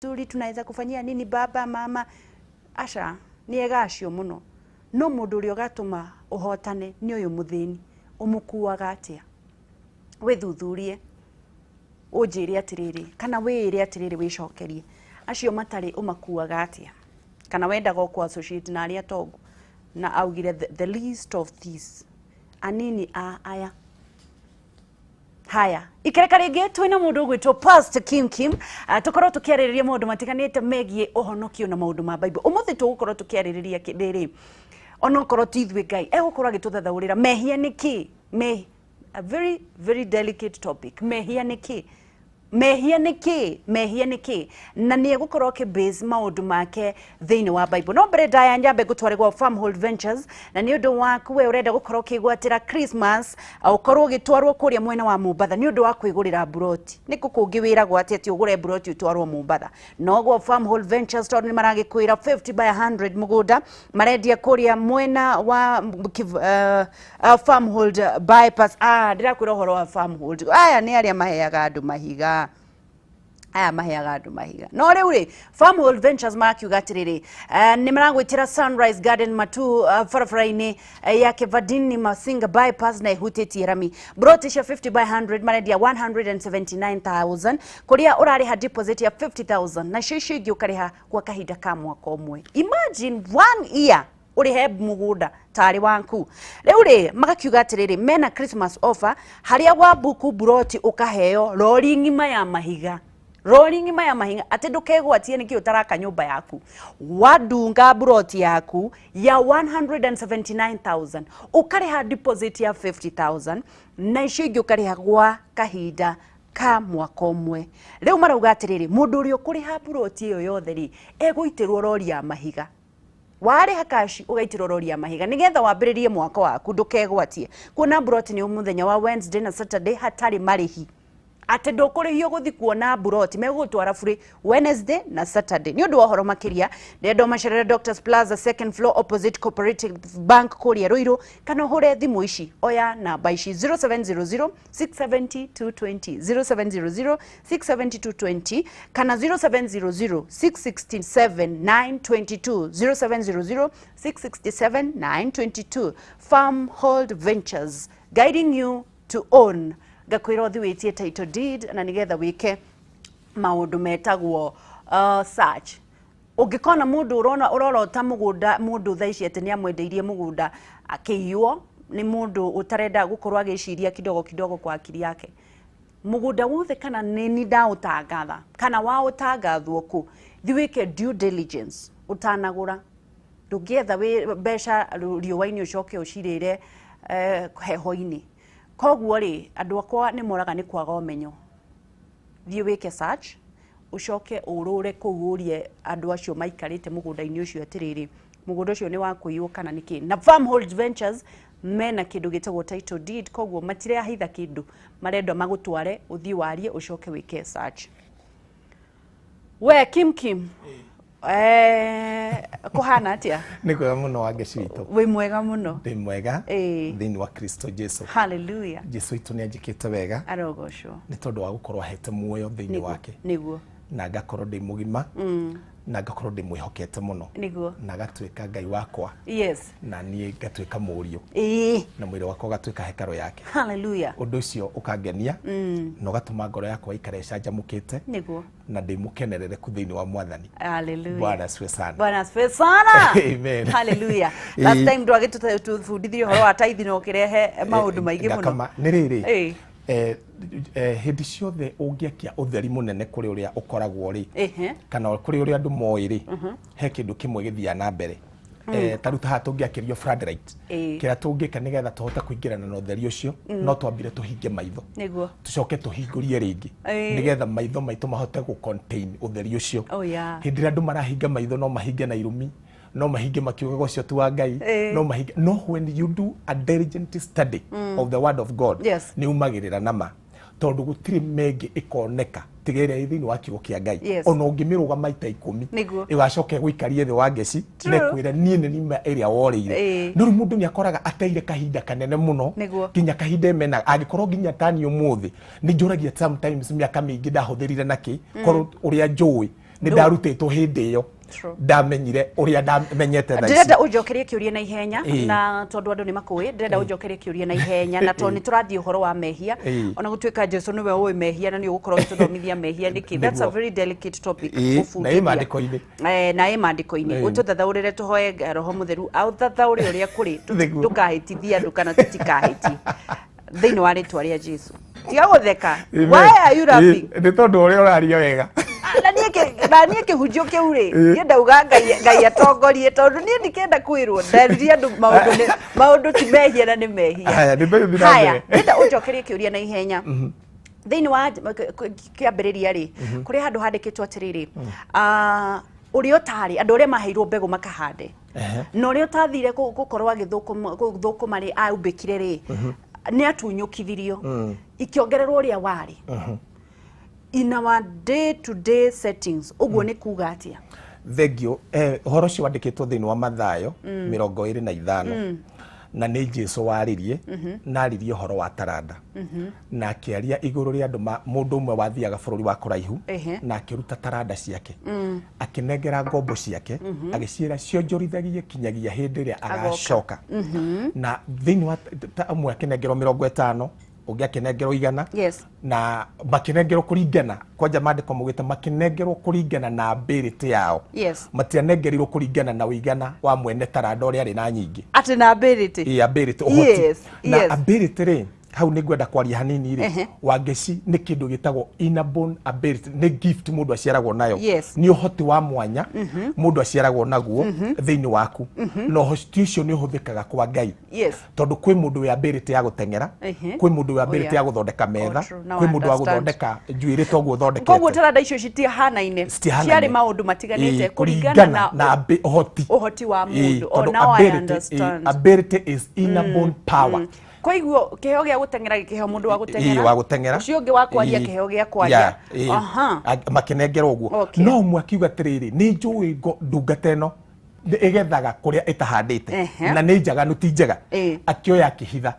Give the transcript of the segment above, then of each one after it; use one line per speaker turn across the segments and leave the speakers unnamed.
tuli tunaweza kufanyia nini baba mama asha ni egacio muno no mundu uri gatuma uhotane ni uyu muthini umukuaga atia withuthurie ujire atiriri kana wire atiriri wicokerie acio matari umakuaga atia kana wendaga ku associate na aria tongu na augire the least of these anini aya haya ikereka ringi twina mundu gwitwo Pastor Kim tukorwo tukiaririria maundu matiganite megie uhonokio na maundu ma Bible umuthi tugukorwo tukiaririria riri onokorwo tithwe Ngai egukorwo agituthathaurira mehia niki a very delicate topic mehia niki na ni egukorwo ke base maundu make thiini wa Bible no mbere ndaya njambe gutwaregwa Farmhold Ventures na ni undu waku we urenda gukorwo kigwatira Christmas ukorwo gitwarwo kuria mwena wa Mumbatha ni undu wa kwigurira buroti niku kungi wira gwati ati ugure buroti utwarwo Mumbatha no gwa Farmhold Ventures tondu ni maragikwira 50 by 100 mugunda marendia kuria mwena wa Farmhold bypass ndirakwira uhoro wa Farmhold aya ni aria maheaga andu mahiga no riu Farmhold Ventures makiuga atiriri ni maragwitira Sunrise Garden matu farafaraini ya Kevadini Masinga bypass na ihutitie rami broti cia 50 by 100 marendia 179,000 kuria urariha deposit ya 50,000 na cio ingi ukariha kwa kahinda ka mwaka umwe imagine 1 year urihe mugunda tari wanku riu magakiuga atiriri mena Christmas offer haria wa buku broti ukaheo rori ngima ya mahiga ati ndukegwatie niki utaraka nyumba yaku wadunga broti yaku ya 179,000 ukariha deposit ya 50,000 na icio ingi ukariha gwa kahinda ka mwaka umwe riu marauga atiriri mundu uri ukuriha broti iyo yothe eguitirwo rori ya mahiga wariha kashi ugaitirwo rori ya mahiga nigetha wambiririe mwaka waku ndukegwatie kuna broti ni umuthenya wa Wednesday na Saturday hatari marihi ate ndukurihio guthi kuona buroti megutwara free Wednesday na Saturday ni undu wa horo makiria ndendo macerere Doctors Plaza second floor opposite Cooperative Bank kuria Ruiru kana hure thimu ici oya namba ici 0700 670 220 0700 670 220 kana 0700 667 922 0700 667 922 Farmhold Ventures guiding you to own gakwira thi witie title deed na nigetha wike maundu metagwo search ungikona mundu urorota mugunda mundu thaici ati ni amwendeirie mugunda akiywo ni mundu utarenda gukorwa agiciria kidogo kwa akili yake mugunda wothe kana ni ndautangatha kana wa utangathwo ku thi wike due diligence utanagura ndugietha besha riuwaini ucoke ucirire heho-ini koguo andu akwa ni moraga ni kwaga umenyo thie wike search ucoke urure kugurie andu acio maikarite mugunda-ini ucio atiriri mugunda ucio ni wakuiyo kana niki na Farmhold Ventures mena kindu gitagwo title deed koguo matire ahitha kindu marendo magutware uthii warie ucoke wike search we Kim kuhana atia
ni kwega muno wa gecito
wi mwega muno
ndi mwega thiini wa Kristo Jesu
hallelujah
Jesu itu ni anjikite wega
arogocwo
ni tondu wa gukorwo ahete muoyo thiini wake
niguo na
ngakorwo ndi mugima na ngakorwo ndi mwihokete muno
niguo
na gatwika Ngai wakwa
yes
na nie gatwika murio na mwiri wakwa gatwika hekaro yake
hallelujah
undu ucio ukangenia no gatuma ngoro yakwa ikare canjamukite
niguo
na ndi mukenerere ku thiini wa mwathani
hallelujah
Bwana asifiwe sana
amen hallelujah last time ndwagitutufundithio horo wa tithe no kirehe maundu maingi muno
kama ni riri hindi ciothe ungiakia utheri munene kuri uria ukoragwo ri kana kuri uria andu moi ri he kindu kimwe githia na mbere taruta ha tungiakirio floodlight kira tungika nigetha tuhote kuingirana na utheri ucio no twambire tuhinge maitho
niguo
tucoke tuhingurie ringi nigetha maitho maitu mahote gu contain utheri ucio hindi ria andu marahinga maitho no mahinge na irumi no mahinge makiugaga ucio tu wa Ngai no mahinge no when you do a diligent study of the word of God ni umagirira nama tondu gutiri mengi ikoneka tigere thiini wa kiugo kia Ngai ona ungimiruga maita 10 igacoke guikarie thi wa ngeci nekwira nie ni nima area worire nuru mundu ni akoraga ateire kahinda kanene muno kinya kahinda mena agikorwo ginya tani umuthi ni njuragia sometimes miaka mingi ndahuthirire naki korwo uria njui ni ndarutitwo hindi iyo ndamenyire uria ndamenyete thaa ici.
Ndirenda unjokerie kiuria na ihenya na tondu andu ni makui, ndirenda unjokerie kiuria na ihenya na tondu turathie uhoro wa mehia ona gutuika Jesu niwe uwi mehia na ni ugukorwo gituthomithia mehia niki. That's a very delicate topic
na imandiko-ini
na imandiko-ini ututhathaurire tuhoe Roho Mutheru au thathauri uria kuri tukahitithia andu kana tutikahitie thiini wa ritwa ria Jesu. Tiga gutheka. Why are you laughing?
Ni tondu uria uraria wega
na niä kä hunjio kä u rä niä ndauga ngai atongorie tondå niä ndikenda kwä rwo nderirie andå maå ndå ti mehia na nä mehia. Haya ndä å njokerie kä uria na ihenya thä-inä wa kä ambä rä ria rä kå rä handå handä kä two atä rä rä å rä a å tarä andå arä a maheirwo mbegå makahande na å rä a å tathire gå korwo agä thå kå marä aumbä kire rä nä atunyå kithirio ikiongererwo å rä a warä in our day to day settings uguo ni kuga atia.
Thengio horo cio wandikitwo thiini wa Mathayo 25 na ni Jesu waririe na aririe horo wa taranda na akiaria iguru ria andu mundu umwe wathiaga bururi wa kuraihu na akiruta taranda ciake akinengera ngombo ciake agiciira cionjorithagie kinyagia hindi ria agacoka na thiini wa amwe akinengerwo 50 ungi akinengerwo 100 na makinengerwo kuringana kwanja mandiko mugite makinengerwo kuringana na ability yao matianengerirwo kuringana na uigana wa mwene taranda uria ari na nyingi
ati na ability
ability uhoti na ability ri hau ni ngwenda kwaria hanini ri wangeci ni kindu gitagwo inborn ability ni gift mundu aciaragwo nayo ni uhoti wa mwanya mundu aciaragwo naguo thiini waku no uhoti ucio ni uhuthikaga kwa Ngai tondu kwi mundu wi ability ya gutengera kwi mundu wi ability ya guthondeka metha kwi mundu wa guthondeka njuiri toguo thondekete
koguo taranda icio citihanaine ciari maundu matiganite kuringana
na
uhoti wa mundu now I understand
ability is inborn power.
Kwa hivyo kiheo gia gutengera gikiheo mundu wa gutengera
wa gutengera
ucio ungi wa kwaria kiheo gia kwaria
makinengera uguo no mwakiuga tiriri ni njui ndungata ino igethaga kuria itahandite na ni njaganu ti njega akioya akihitha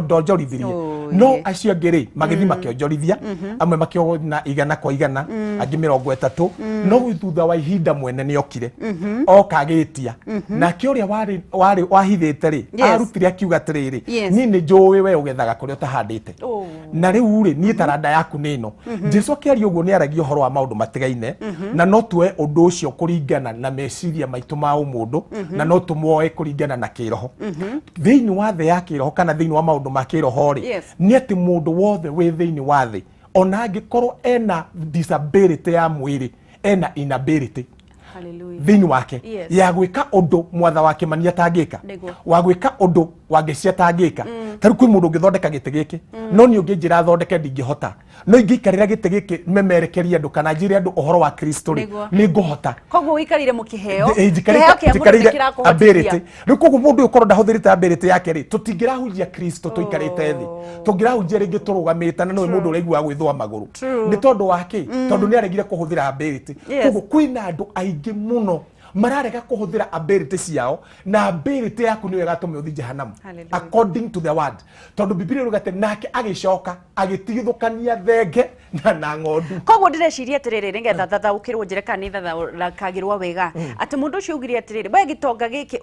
ndonjorithirie no acio ngiri magithi makionjorithia amwe makiona 100 kwa 100 angi 30 no thutha wa ihinda mwene ni okire okagitia na kioria wari wahithite ri arutire akiuga tiriri ni ni njui we ugethaga kuria utahandite na riu ri ni taranda yaku nino Jesu akiaria uguo ni aragia horo wa maundu matigaine na no tuwe undu ucio kuringana na meciria maitu ma umundu na no tumuoe kuringana na kiroho thiini wa the yake kiroho kana thiini wa maundu ma kiroho ri ni ati mundu wothe wi thiini wa thi ona angikorwo ena disability ya mwiri ena inability thiini wake ya gwika undu mwatha wake mani atangika wa gwika undu wangeci atangika tari kwi mundu ngithondeka gite giki no ni unginjira thondeke ndingihota no ingikarira gite giki memerekeria andu kana njire andu uhoro wa Kristo ri ni nguhota
koguo wikarire mukiheo
kiheo kia mundu kirakuhotithia riu koguo mundu ukorwo ndahuthirite ability yake ri tutingirahunjia Kristo tuikarite thi tungirahunjia ringi turugamite na no mundu uraigua gwithwa maguru ni tondu wake tondu ni aregire kuhuthira ability koguo kwina andu aingi muno mararega kuhuthira ability ciao na ability yaku niwe gatume uthi jehanamu according to the word tondu Biblia rugate nake agicoka agitigithukania thenge na ng'ondu
koguo ndireciria atiriri ningetha thathaukirwo njire kanitha kagirwa wega ati mundu ucio ugire atiriri we gitonga giki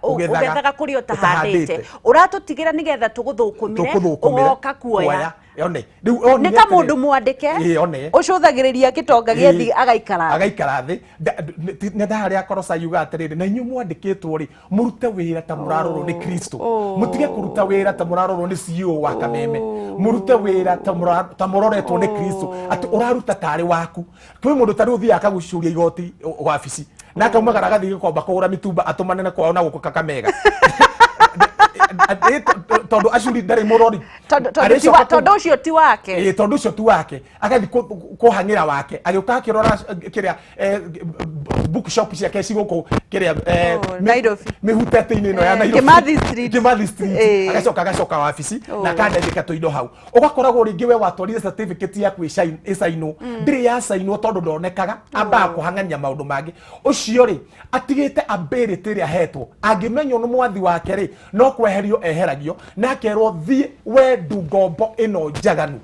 ugethaga kuria utahandite uratutigira nigetha tuguthukumire ugoka kuoya
yone
ni ta mundu mwandike ucuthagiriria gitonga giethi
agaikara thi ne ndari akorosa yuga atiriri na inyu mwandikitwo ri murute wira ta murarorwo ni Kristo mutige kuruta wira ta murarorwo ni CEO wa Kameme murute wira ta muroretwo ni Kristo ati uraruta tari waku kwi mundu tari uthi akagucuria igoti wabici na akaumagara gathi gikomba kugura mitumba atumanene kwao na guko Kakamega tondu acuri ndari murori
tondu ucio ti wake
tondu ucio ti wake agathi kuhangira wake agiuka akirora kiria bookshop ciake ciguko kiria
Nairobi
mihutete-ini no ya Nairobi Kimathi Street agacoka wabici na kandandika tuindo hau ugakoragwo ringi we watwarire certificate yaku isaino ndiri ya saino tondu ndonekaga amba kuhangania maundu mangi ucio ri atigite ability ria hetwo angimenyo no mwathi wake ri no kweherio eheragio na akerwo thie we ndu ngombo ino njaganu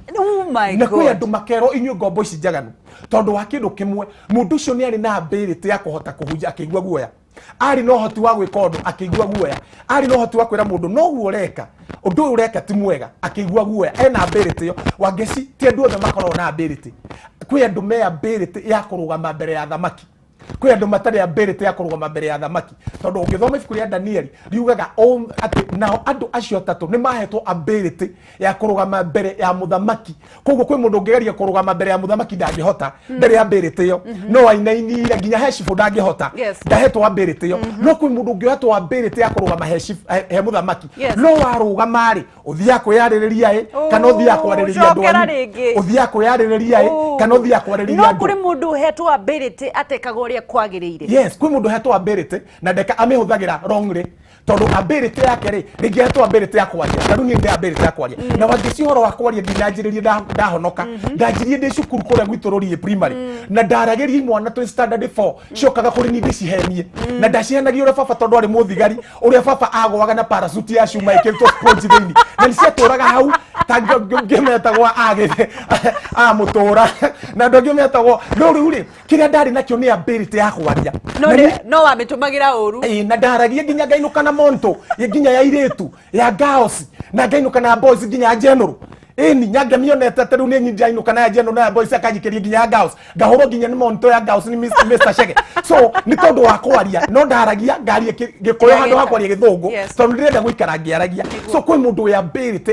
na kwi andu makerwo inyu ngombo ici njaganu tondu wa kindu kimwe mundu ucio ni ari na ability ya kuhota kuhunja akigwa guoya ari no hoti wa gwika undu akigwa guoya ari no hoti wa kwira mundu no guo ureka undu ureka ti mwega akigwa guoya ena ability yo wangeci ti andu othe makorwo na ability kwi andu me ability ya kurugama mbere ya thamaki kwi andu matari ability ya kurugama mbere ya thamaki tondu ungithoma ibuku ria Danieli riugaga ati nao andu acio tatu ni mahetwo ability ya kurugama mbere ya muthamaki koguo kwi mundu ungegeria kurugama mbere ya muthamaki ndangihota mbere ya ability yo no ainainire nginya heshifu ndangihota ndahetwo ability yo no kwi mundu ungehetwo ability ya kurugama he muthamaki no warugama ri uthia kwiyaririria kana uthia kwaririria andu uthia kwiyaririria kana uthia kwaririria andu
no kuri mundu hetwo ability atekagwo kwagirire
yes kwi mundu hetwo ability na ndeka amihuthagira wrongly tondu ability yake ri ringi hetwo ability ya kwaria na rungi ndi ability ya kwaria na wangeci horo wa kwaria ndinajiririe ndahonoka ndajirie ndi cukuru kuria gwitorori primary na ndarageria mwana twi standard 4 cokaga kuri ni ndicihenie na ndacihenagia uria baba tondu ari muthigari uria baba agwaga na parachute ya cuma ikirtwo sponge thini na niciaturaga hau tangimetagwa agithe mutura na ndogimetagwo no riu ri kiria ndari nakio ni ability ya kwaria
no wamitumagira uru
na ndaragia nginya ngainuka na monto nginya ya iretu ya girls na ngainuka na boys nginya ya general eni nyaga mionete teru ni nginya inuka na ya general na boys akajikeria nginya ya girls ngahoro nginya ni monto ya girls ni Mr Shege so ni tondu wa kwaria no ndaragia ngari gikoyo handu ha kwaria githungu tondu ndirenda guikara ngiaragia so kwi mundu ya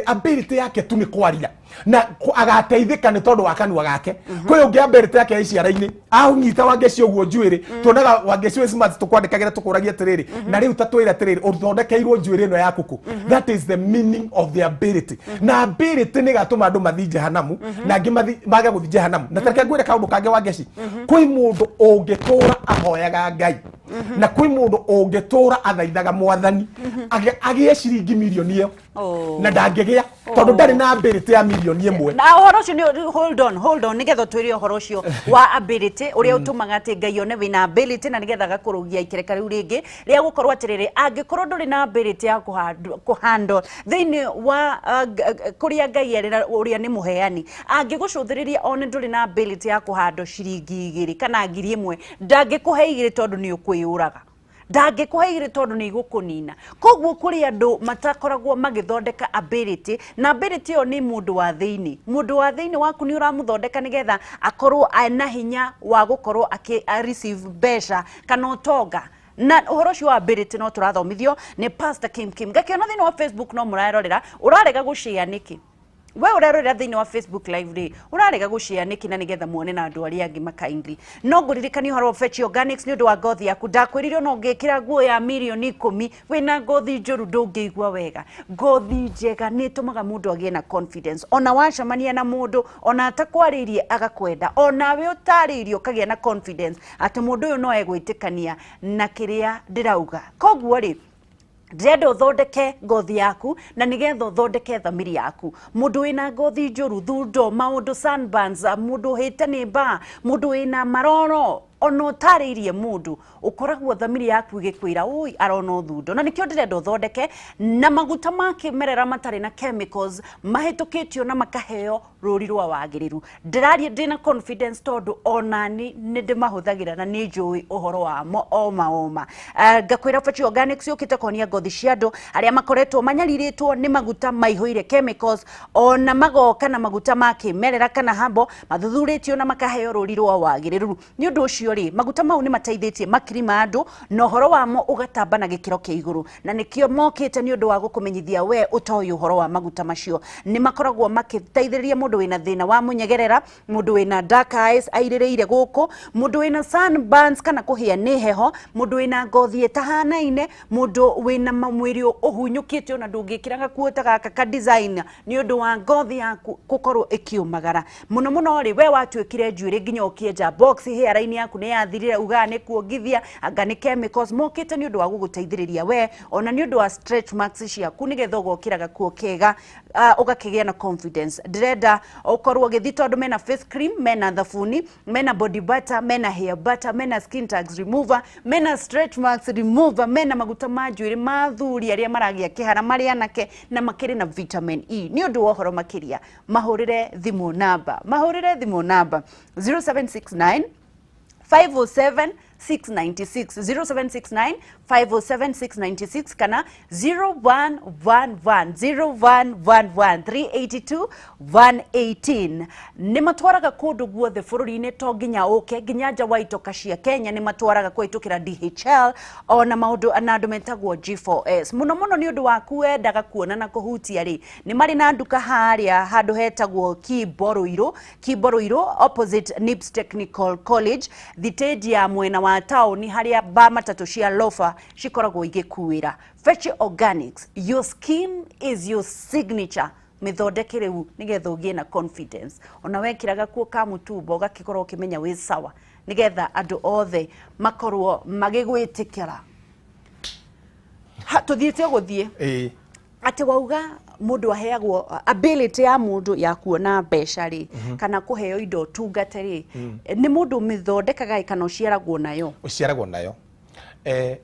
ability yake tu ni kwaria na agateithika ni tondu wa kanua gake kwi ungi ability yake iciara-ini ahunyita wangeci uguo njuiri tuonaga wangeci smart tukwandikagira tukuragia tiriri na riu tatwira tiriri uthondekeirwo njuiri no ya kuku that is the meaning of the ability na ability ni gatuma andu mathi jehanamu na ngi maga guthi jehanamu na tareke ngwire kaundu kange wangeci kwi mundu ungitura ahoyaga Ngai na kwi mundu ungitura athaithaga mwathani agie ciringi milioni iyo na ndangigia tondu ndari na ability ya milioni imwe
na horo cio ni hold on nigetha twiri horo cio wa ability uria utumaga ati Ngai one wina ability na nigetha gakurugia ikereka riu ringi ria gukorwo atiriri angikorwo nduri na ability ya kuhandle thiini wa kuria Ngai erira uria ni muheani angigucuthiriria one nduri na ability ya kuhandle ciringi 2 kana 1,000 ndangikuhe 2 tondu ni ukwiyuraga ndangikuhe 2 tondu ni igukunina koguo kuri andu matakoragwo magithondeka ability na ability yo ni mundu wa thiini waku ni uramuthondeka nigetha akorwo ana hinya wa gukorwo receive besha kana utonga na uhoro cio wa ability no turathomithio ni Pastor Kim gakiona thini wa Facebook no murarorera urarega gushare niki we urarorera thini wa Facebook live ri urarega gushare niki na nigetha muone na andu aria angi makaingli no nguririkani uhoro Fetch Organics ni undu wa ngothi yaku ndakwirire no ngikira nguo ya milioni 10 wina ngothi njuru ndungigwa wega ngothi njega ni tumaga mundu agie na confidence ona wacamania na mundu ona atakwaririe agakwenda ona we utaririo kagia na confidence ati mundu uyu no egwitikania na kiria ndirauga koguo ri ndendo thondeke ngothi yaku na nigetha thondeke thamiri yaku mundu wina ngothi njuru thundo maundu sunburns mundu hite ni ba mundu wina maroro ono taririe mundu ukoragwo thamiri yaku igikwira ui arona thundo na nikio ndirenda thondeke na maguta makimerera matari na chemicals mahitukitio na makaheo ruri rwa wagiriru ndirarie ndina confidence tondu onani nindi mahuthagira na ni njui uhoro wa mo oma ngakwira Fetch Organics yukite konia ngothi cia andu aria makoretwo manyariritwo ni maguta maihuire chemicals ona magoka na maguta makimerera kana habo mathuthuritio na makaheo ruri rwa wagiriru ni undu ucio ri maguta mau ni mateithitie makiri ma andu no horo wamo ugatamba na gikiro kia iguru na nikio mokite ni undu wa gukumenyithia we utoyu horo wa maguta macio ni makoragwo makiteithiriria mundu wina thina wa munyegerera mundu wina dark eyes airireire guku mundu wina sunburns kana kuhia ni heho mundu wina ngothi etahanaine mundu wina mamwiri uhunyukite ona ndungikiraga kuota gaka ka design ni undu wa ngothi yaku gukorwo ikiumagara muno ri we watwikire njuiri nginya ukieja box hair line yaku yaku ni yathirire uga ni kuongithia anga ni chemicals mokite ni undu wa guguteithiriria we ona ni undu wa stretch marks ciaku nigetha ugokiraga kuo kega ugakigia na confidence direnda ukorwo githi tondu mena face cream mena thafuni mena body butter mena hair butter mena skin tags remover mena stretch marks remover mena maguta majwiri mathuri aria maragia kihara maria nake na makiri na vitamin E ni undu wohoro makiria mahurire thimu namba 0769 507 696 0769 507 696 kana 0111 382 118 ni matwaraga kundu guothe bururi-ini to nginya uke nginya nja wa itoka cia Kenya ni matwaraga kwitukira DHL ona maundu anandu metagwo G4S muno ni undu waku wendaga kuona na kuhutia ri ni mari na nduka haria handu hetagwo Kiboroiro opposite NIPS Technical College thiteji ya mwena wa town haria ba matatu cia lofa cikoragwo igikuira Fetch Organics, your skin is your signature mithondeke riu nigetha ugie na confidence ona wekiraga kuo ka mutumba ugakikorwo ukimenya wi sawa nigetha andu othe makorwo magigwitikira tuthiite guthie ati wauga mundu aheagwo ability ya mundu ya kuona mbeca ri kana kuheo indo tungate ri ni mundu mithondekaga kana uciaragwo nayo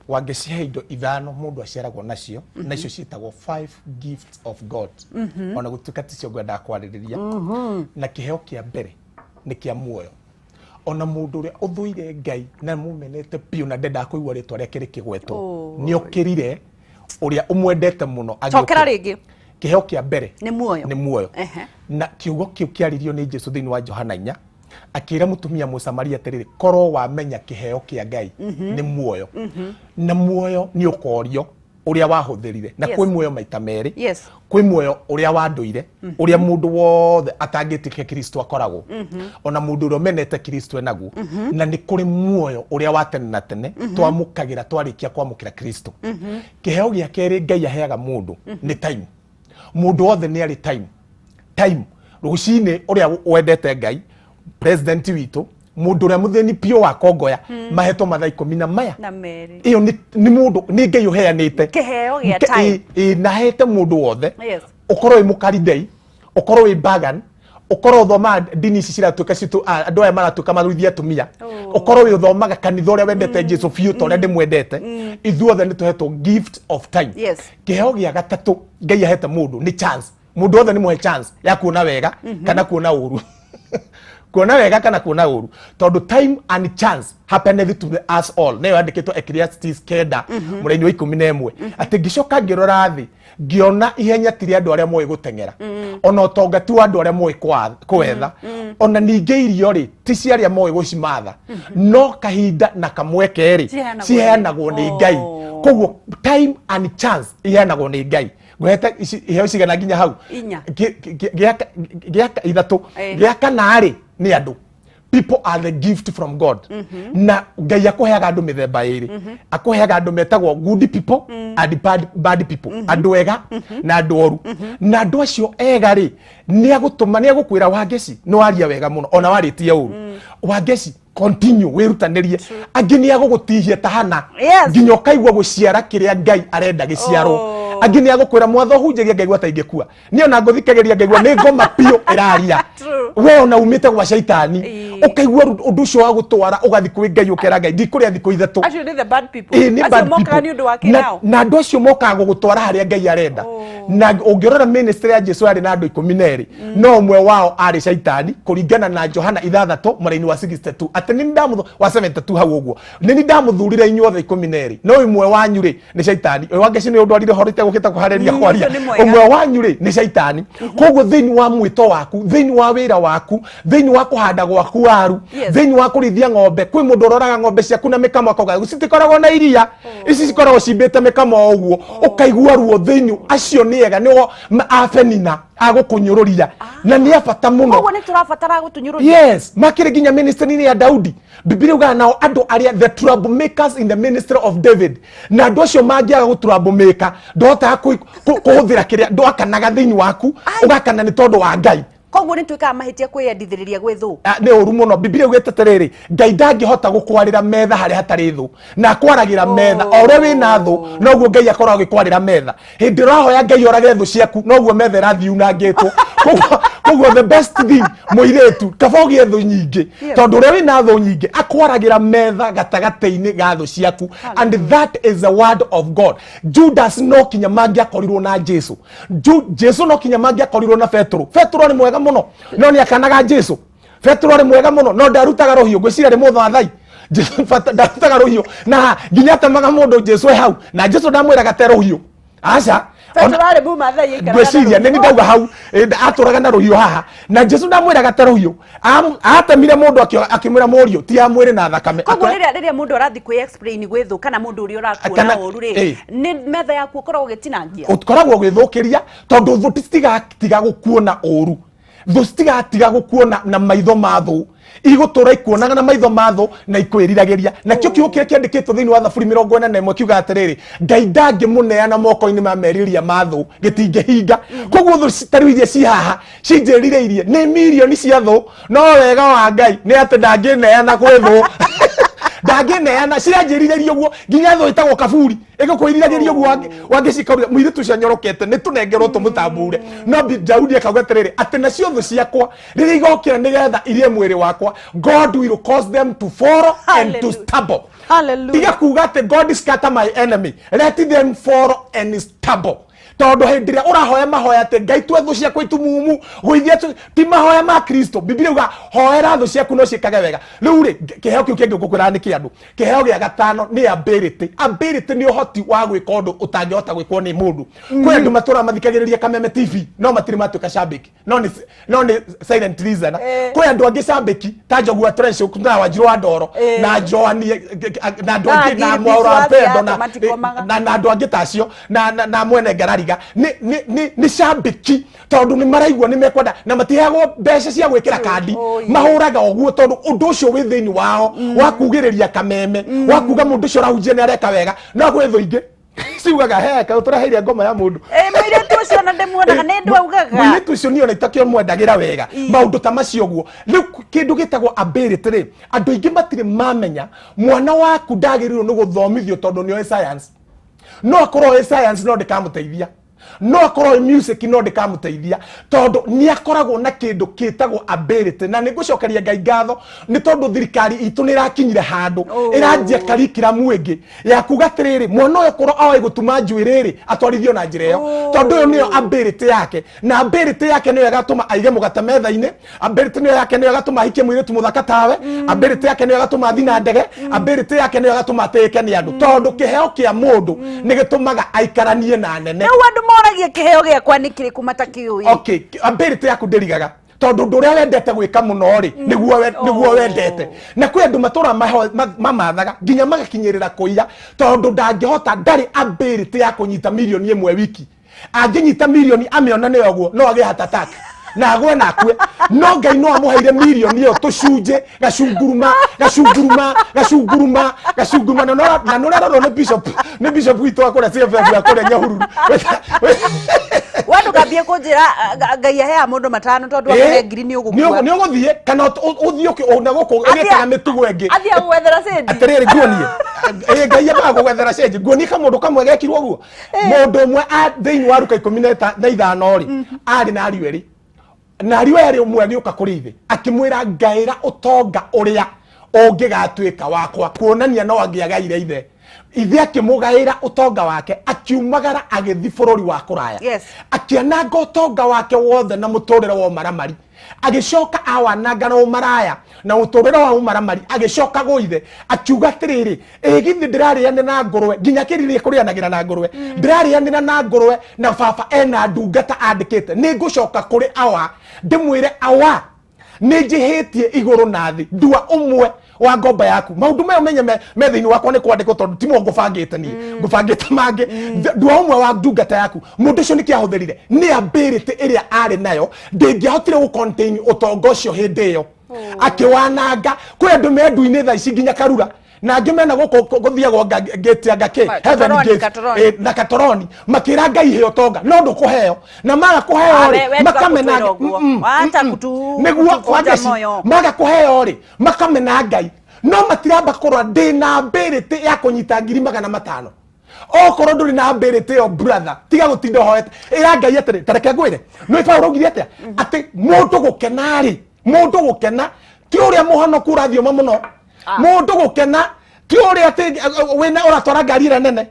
wangecihe indo ithano mundu aciaragwo nacio nacio ciitagwo 5 gifts of God ona gutuka ticio ngwenda kwaririria na kiheo kia mbere ni kia muoyo ona mundu uria uthuire Ngai na mumenete piu na ndenda kuigwa ritwa ria kiri kigweto ni okirire uria umwendete muno
chokera ringi
kiheo kia mbere
ni muoyo
na kiugo kiu kiaririo ni Jesu thiini wa Johana 4 akira mutumia Musamaria atiriri korwo wamenya kiheo kia Ngai ni muoyo na muoyo ni ukorio uria wahuthirire na kwi muoyo maita meri kwi muoyo uria wanduire uria mundu wothe atangitikia Kristo akoragwo ona mundu uria menete Kristo enaguo na ni kuri muoyo uria wa tene na tene twamukagira twarikia kwamukira Kristo kiheo gia keri Ngai aheaga mundu ni time mundu wothe ni ari time rucini uria wendete Ngai president witu mundu uria mutheni pio wa kongoya maheto mathaa 10 maya
na meri
iyo ni mundu ni Ngai uheanite
kiheo gia time
na hete mundu wothe ukorwo imukari dei ukorwo ibagan ukorwo thoma dini ici ciratuika citu andu aya maratuika maruithia tumia ukorwo uthomaga kanitha uria wendete Jesu fiu to uria ndimwendete ithuothe ni tuhetwo gift of time kiheo gia gatatu Ngai ahete mundu ni chance mundu wothe ni muhe chance ya kuona wega kana kuona uru kuona wega kana kuona uru tondu time and chance happeneth to us all nayo andikitwo Ecclesiastes 9 muraini wa 11 ati ngicoka ngirora thi ngiona ihenya tiri andu aria moe gutengera ona utongati wa andu aria moe kwetha ona ninge irio ri ti cia aria moe gucimatha no kahinda na kamweke ri ciheanagwo ni Ngai koguo time and chance iheanagwo ni Ngai gweta iheo cigana nginya hau giaka ithatu giaka nari ni andu people are the gift from God na Ngai akuheaga andu mithemba iri akuheaga andu metagwo good people and bad people andu ega na andu oru na andu acio ega ri ni agutuma ni agukwira wangeci no aria wega muno ona waritie uru wangeci continue wirutanirie angi ni agugutihia tahana nginya ukaigwa guciara kiria Ngai arenda giciarwo angi ni agukwira mwatho hunjagia Ngai gwataingikua ni ona nguthikageria Ngai gwa ni ngoma pio iraria we ona umite gwa shaitani ukaigwa undu ucio wa gutwara ugathi kwi Ngai ukera Ngai ndikuria thiko ithatu
acio ni the bad people acio moka ni undu wake nao
na andu acio moka gutwara haria Ngai arenda na ungirora ministry ya Jesu ari na andu 12 no umwe wao ari shaitani kuringana na Johana 6 muraini wa 62 ati ni ndamuthu wa 72 hau uguo ni ndamuthurire inyuothe 12 no imwe wanyu ri ni shaitani wangeci ni undu arire horite gukita kuhareria kwaria umwe wanyu ri ni shaitani koguo thiini wa mwito waku thiini wa wira waku thiini wa kuhanda gwaku waru thiini wa kurithia ng'ombe kwi mundu uroraga ng'ombe ciaku na mikamo akoga citikoragwo na iria ici cikoragwo cimbite mikamo uguo ukaigua ruo thiini acio ni ega niwo afenina agukunyururia na ni abata muno
koguo ni turabatara gutunyururia
yes makire nginya ministry ni ya Daudi Biblia uga nao andu aria the troublemakers in the ministry of David na andu acio mangiaga gutroublemaker ndota kuhuthira kiria ndwakanaga thiini waku ugakana ni tondu wa Ngai
koguo ni twika mahitia kwiyandithiriria gwi thu
ni uru muno Biblia ugete terere Ngai ndangihota gukwarira metha hari hatari thu na kwaragira metha ore wina thu noguo Ngai akora agikwarira metha hindi rahoya Ngai orage thu ciaku noguo metha rathiunangitwo koguo the best thing muiretu kabogie thu nyingi tondu ore wina thu nyingi akwaragira metha gatagate-ini ga thu ciaku and that is the word of God. Judas no kinya mangi akorirwo na Jesu Jesu no kinya mangi akorirwo na Petro ni mwega muno no ni akanaga Jesu Petro ni mwega muno no ndarutaga rohio gwicira ri muthathai Jesu ndarutaga rohio na nginya tamaga mundu Jesu hau na Jesu ndamwira gate rohio aca
Petro ari buma thai ikara
gwiciria ni ndauga hau aturaga na rohio haha na Jesu ndamwira gate rohio atamire mundu akimwira morio ti amwire na thakame
koguo riria mundu arathi kwi explain gwi thu kana mundu uri urakuona uru ri ni metha yaku ukoragwo gitinangia
ukoragwo githukiria tondu thu tiga gukuona uru thu tiga gukuona na maitho mathu igutura ikuonaga na maitho mathu na ikwiriragiria na kio kiukia kiandikitwo thiini wa Thaburi 41 kiuga atiriri Ngai ndangimuneana moko-ini ma meriria mathu gitingihinga koguo thu citari iria ci haha cinjiririirie ni milioni cia thu no wega wa Ngai ni ati ndangineana gwi thu ndangineana ciranjiririirie uguo nginya thu itagwo kaburi igukwiriragiria uguo wangicikaurira muiritu cia nyorokete ni tunengerwo tumutambure no Daudi akauga atiriri ati nacio thu ciakwa riria igokira nigetha irie mwiri wakwa God will cause them to fall and to stumble.
Hallelujah.
Tiga kuga ati God scatter my enemy, let them fall and stumble. Tondu hindi ria urahoya mahoya ati Ngai twe thu ciakwa itumumu guithia ti mahoya ma Kristo. Biblia uga hoera thu ciaku no ciikage wega. Riu ri kiheo kiu kingi ngukwira ni kiandu kiheo gia gatano ni ability ni uhoti wa gwika undu utangihota gwikwo ni mundu kwi andu matura mathikagiriria Kameme TV no matiri matuika shambiki no ni silent listener kwi andu angi shambiki ta Njogua Trench na Wanjiru wa Ndoro na Joani na andu angi na Mwaura Pendo na andu angi tacio na mwene Ngarari ni shambiki tondu ni maraigua ni mekwenda na matiheagwo mbeca cia gwikira kandi mahuraga oguo tondu undu ucio wi thiini wao wa kugiriria Kameme wa kuga mundu ucio rahunjia ni areka wega no gwi thu ingi ciugaga heka uturaheire ngoma ya mundu
mwire tu ucio na ndimuonaga ni ndu augaga
mwire tu ucio niona itakio mwendagira wega maundu ta macio guo riu kindu gitagwo ability ri andu ingi matire mamenya mwana waku ndagirirwo ni guthomithio tondu ni science no akorwo science no ndikamuteithia no akorwo music no ndikamuteithia tondu ni akoragwo na kindu kitagwo ability na nigucokeria Ngai ngatho ni tondu thirikari itu ni rakinyire handu iranjia curriculum ingi ya kuga atiriri mwana uyu korwo awe gutuma njuiriri atwarithio na njira iyo tondu uyu niyo ability yake na ability yake niyo agatuma aige mugata metha-ini ability niyo yake niyo agatuma ahikie mwiritu muthaka tawe ability yake niyo agatuma athina ndege ability yake niyo agatuma atike ni andu tondu kiheo kia mundu ni gitumaga aikaranie na nene
moragia kiheo giakwa ni kiriku matakiui
okay ability yaku ndirigaga tondu nduria wendete gwika muno ri niguo wendete na kwi andu matura mamathaga nginya magakinyirira kuiya tondu ndangihota ndari ability ya kunyita milioni 1 wiki anginyita milioni amiona ni oguo no age heart attack na agwe na akue no Ngai no amuheire milioni iyo tucunje gacunguruma na no raro ni bishop witu akora CFF akora Nyahururu
wandu gambie kunjira Ngai ahe mundu matano tondu akore ngiri ni ugukua
ni uguthie kana uthio ona goko egetaga mitugo engi
athia gwethera sendi
atiriri guonie Ngai abaga gwethera sendi guonie ka mundu kamwe gekirwo guo mundu umwe thiini wa Luka 15 ri ari na ariu eri na ariu eri umwe ni ukakurithi akimwira ngaira utonga uria ungigatuika wakwa kuonania no angiagaire ithe akimugaira utonga wake akiumagara agithi bururi wa kuraya akiananga utonga wake wothe na muturire wa maramari agicoka awananga na umaraya na uturire wa umaramari agicoka guithe akiuga atiriri githi ndirariane na ngurwe nginya kirire kurianagira na ngurwe ndirariane na ngurwe na baba ena ndungata andikite ni ngucoka kuri awa ndimwire awa nijihitie iguru nathi ndua umwe wa ngomba yaku maundu mayo menye methiini wakwa ni kwandikwo tondu timo ngubangite ni ngubangite mange ndua umwe wa ndungata yaku mundu ucio nikiahutherire ni ability iria ari nayo ndingiahotire gu contain utongo ucio hindi iyo akiwananga kwi andu mendu-ini tha ici nginya karura na ngimena guthiagwo gate ya ngake heaven gate na katoroni makira ngai heo tonga no ndukuheo na maga kuheo ri makamena
hata kutu
niguo kwageci maga kuheo ri makamena ngai no matiramba korwa ndina ability ya kunyita 500,000 okorwo nduri na ability yo brother tiga gutinda hoete ira ngai atiri tareke ngwire no ifa urogire atia ati mundu gukena ri mundu gukena ti uria muhonoku urathio muno mundu gukena ti uria ati wina uratwara ngari ira nene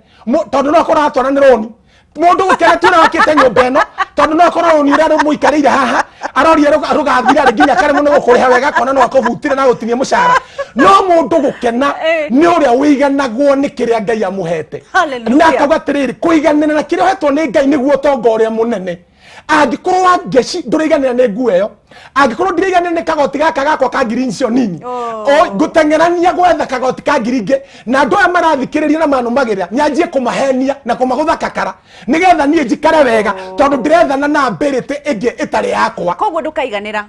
tondu no akora atwara ni roni mundu gukena ti wakite nyumba ino tondu no akora roni ira muikarire haha arori rugathira nginya kare muno gukuriha wega kona no akuvutire na gutinie mucara no mundu gukena ni uria wiganagwo ni kiria ngai amuhete na akabatiriri kuiganira na kiria hetwo ni ngai niguo tonga uria munene angikorwo wa ngeci nduriganira ni nguo iyo angikorwo ndiriganira ni kagoti gaka gakwa ka ngirincio nini ngutengerania gwetha kagoti ka ngiringe na andu aya marathikiriria na manumagirira nyanjie kumahenia na kumagutha kakara nigetha nie njikare wega tondu ndirethana na ability ingi itari yakwa
koguo ndukaiganira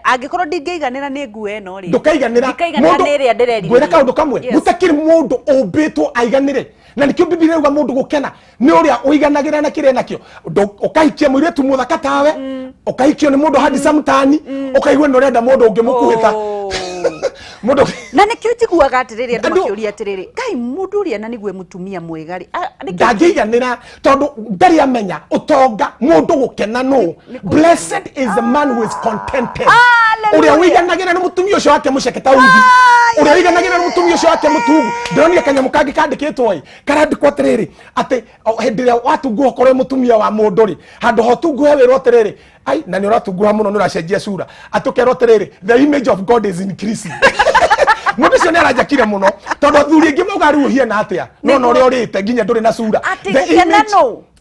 angikorwo ndingeiganira ni nguo ino ri
ndukaiganira
mundu ni ria ndireri
gwira kaundu kamwe gutakiri mundu umbitwo aiganire na nikio Biblia yuga mundu gukena ni uria uiganagira na kire nakio ukaikia muiretu muthaka tawe ukaikio ni mundu handsome tani ukaigwe no renda mundu ungimukuhita mundu
na nikio njiguaga atiriri andu makiuria atiriri kai mundu uria na nigwe mutumia mwega ri
ndagiganira tondu ndari amenya utonga mundu gukena no blessed is the man who is contented uria uiganagira ni mutumia ucio wake muceketa uthi uria uiganagira ni mutumia ucio wake mutungu ndonire kanyamu kangi kandikitwo i karandikwo atiriri ati hendiria watunguo korwe mutumia wa mundu ri handu ho tunguhe wirwo atiriri ai na ni uratunguha muno ni uracenjia sura atukero atiriri the image of God is increasing mundu cio ni arajakire muno tondu thuri ingi mauga ruhie na atia no no uri urite nginya nduri na sura
the image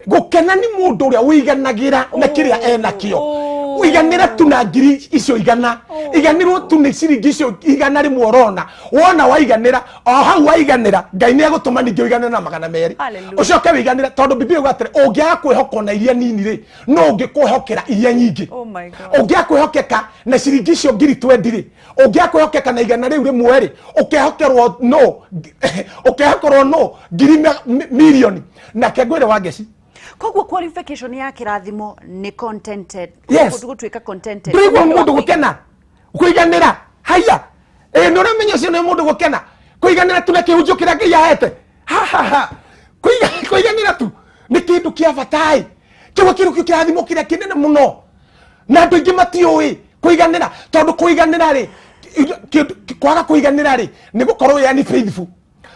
gukena ni mundu uria uiganagira na kiria enakio uiganira tu na ngiri icio igana iganirwo tu ni ciringi icio igana rimwe urona wona waiganira o hau waiganira ngai ni agutuma ningi uiganira na 200 ucoke wiganira tondu Biblia ugatre ungiaga kwihoko na iria nini ri no ungikuhokera iria nyingi ungiaga kwihokeka na ciringi icio ngiri 20 ri ungiaga kwihokeka na igana riu rimwe ri ukihokerwo no ngiri milioni na kegwire wangeci
koguo qualification ya kirathimo ni contented gutwika contented
ndrigo mundu gukena kuiganira haya no ramenyo cio ni mundu gukena kuiganira tu na kihunjio kiria ngai ahete ha kuiganira tu ni kindu kia batai kiwa kiru kirathimo kiria kinene muno na andu ingi matiui kuiganira tondu kuiganira ri kwaga kuiganira ri ni gukorwo yani faithful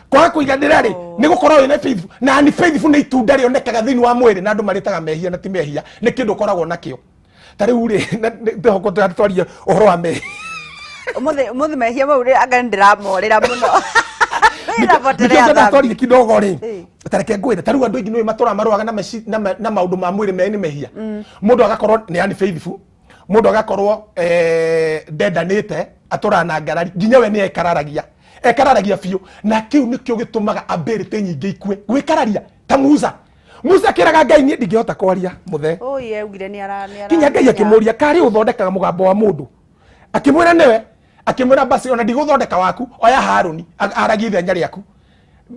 kwa kuiganira ri ni gukorwo ina faithful na ni faithful ni itunda ri onekaga thini wa mwiri na andu maritaga mehia na ti mehia ni kindu koragwo nakio tari uri ndihoko twaria uhoro wa mehia
muthi mehia mau ri anga ndiramorira muno
ndio twaria kidogo ri tareke ngwire tari andu ingi no matura maruaga na maundu ma mwiri meni mehia mundu agakorwo ni yani faithful mundu agakorwo ndendanite atura na ngarari nginya we ni ekararagia biu na kiu nikio gitumaga ability nyingi ikue gwikararia ta Musa kiraga ngai ni ndingihota kwaria muthe
ugire ni ara
kinya ngai akimuria kari uthondekaga mugambo wa mundu akimwira niwe akimwira basi ona ndiguthondeka waku oya Haruni aragithia nyari yaku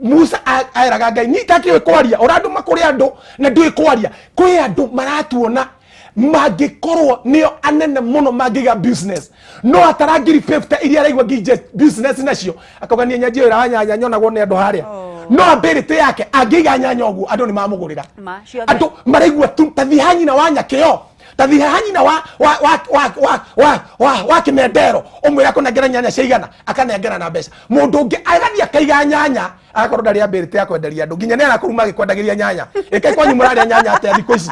Musa airaga ngai ni takiwe kwaria urandu makuri andu na ndui kwaria kwi andu maratuona magikorwo nio anene muno magiga business no atarangiri 50 iria raigwa gije business nacio akogania nyanjio ira nyanya nyonagwo ni andu haria no ability yake agiga nyanya ogu andu ni mamugurira andu maraigwa tu tathihanyi na wanyakeo tathihanyi na wa kimendero umwira ko nagera nyanya ciigana akanengera na mbeca mundu ungi agathia kaiga nyanya agakorwo ndari ability yako enderia andu nginya ni arakuruma agikwendagiria nyanya ikai kwanyu muraria nyanya ate thikũ ici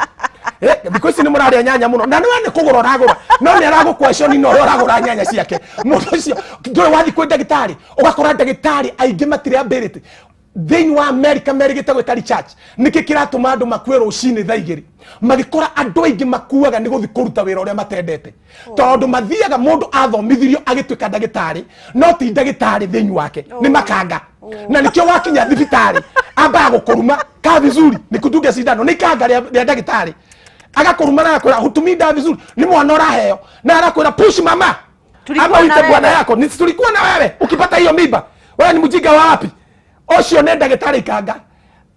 because ni muraria nyanya muno na niwe ni kugura uragura no ni aragukweshoni no uragura nyanya ciake mundu ucio ndwe wathi kwi ndagitari ugakora ndagitari aingi matire ability thini wa America merigite gwikari church niki kiratuma andu makue rucini thaigiri magikora andu aingi makuaga ni guthi kuruta wira uria matendete tondu mathiaga mundu athomithirio agitwika ndagitari no ti ndagitari thini wake ni makanga na nikio wakinya thibitari amba gukuruma ka vizuri nikutunge sindano ni kanga ria ndagitari agakuruma na kwira hutuminda vizuri ni mwana uraheo na arakwira push mama ama uite bwana yako ni tulikuwa na wewe ukipata hiyo mimba wewe ni mjinga wapi ocio ne ndagitari ikanga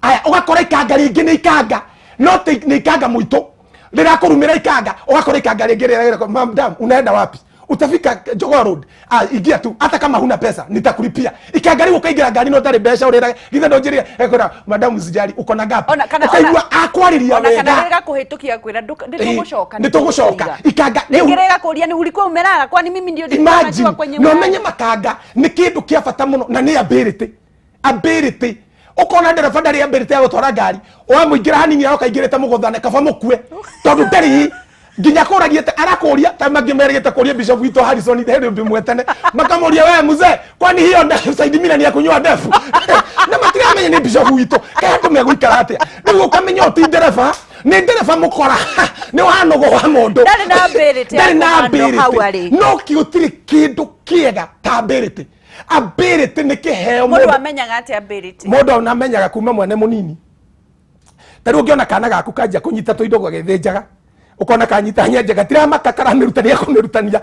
aya ugakora ikanga ringi ni ikanga not ni ikanga muito rirakurumira ikanga ugakora ikanga ringi rira madam unaenda wapi utafika Jogoo Road ingia tu hata kama huna pesa nitakulipia ikanga liko kaingira gari no tari besha urira githe ndo njiri ekora madam usijali uko na gapi ukaigua akwariria wega
kana rega kuhitukia kwira
nditugushoka ikanga
ngerega kuria ni ulikuwa umelala kwani mimi ndio
najua kwenye no menye makanga ni kindu kia bata muno na ni ability ukona ndereba ndari ability ya gutwara ngari wa muingira hanini aroka ingirite muguthane kaba mukue tondu ndari nginya kuragiete arakuria ta magimerigete kuria Bishop Wito Harrison heri mbimwetene makamuria wewe mzee kwani hiyo Said Mina ni ya kunywa ndefu na matiramenya ni Bishop Wito kandi megwikara atia nigo ukamenya uti ndereba ni ndereba mukora ni wanogo wa mundu
ndari na ability
no kiutiri kindu kiega ta ability ni kiheo
mundu amenyaga ati ability
mundu anamenyaga kuma mwene munini tari ungiona kana gaku kanja kunyita tuindo gagithinjaga ukona kanyita nyenje gatira makakara mirutania kumirutania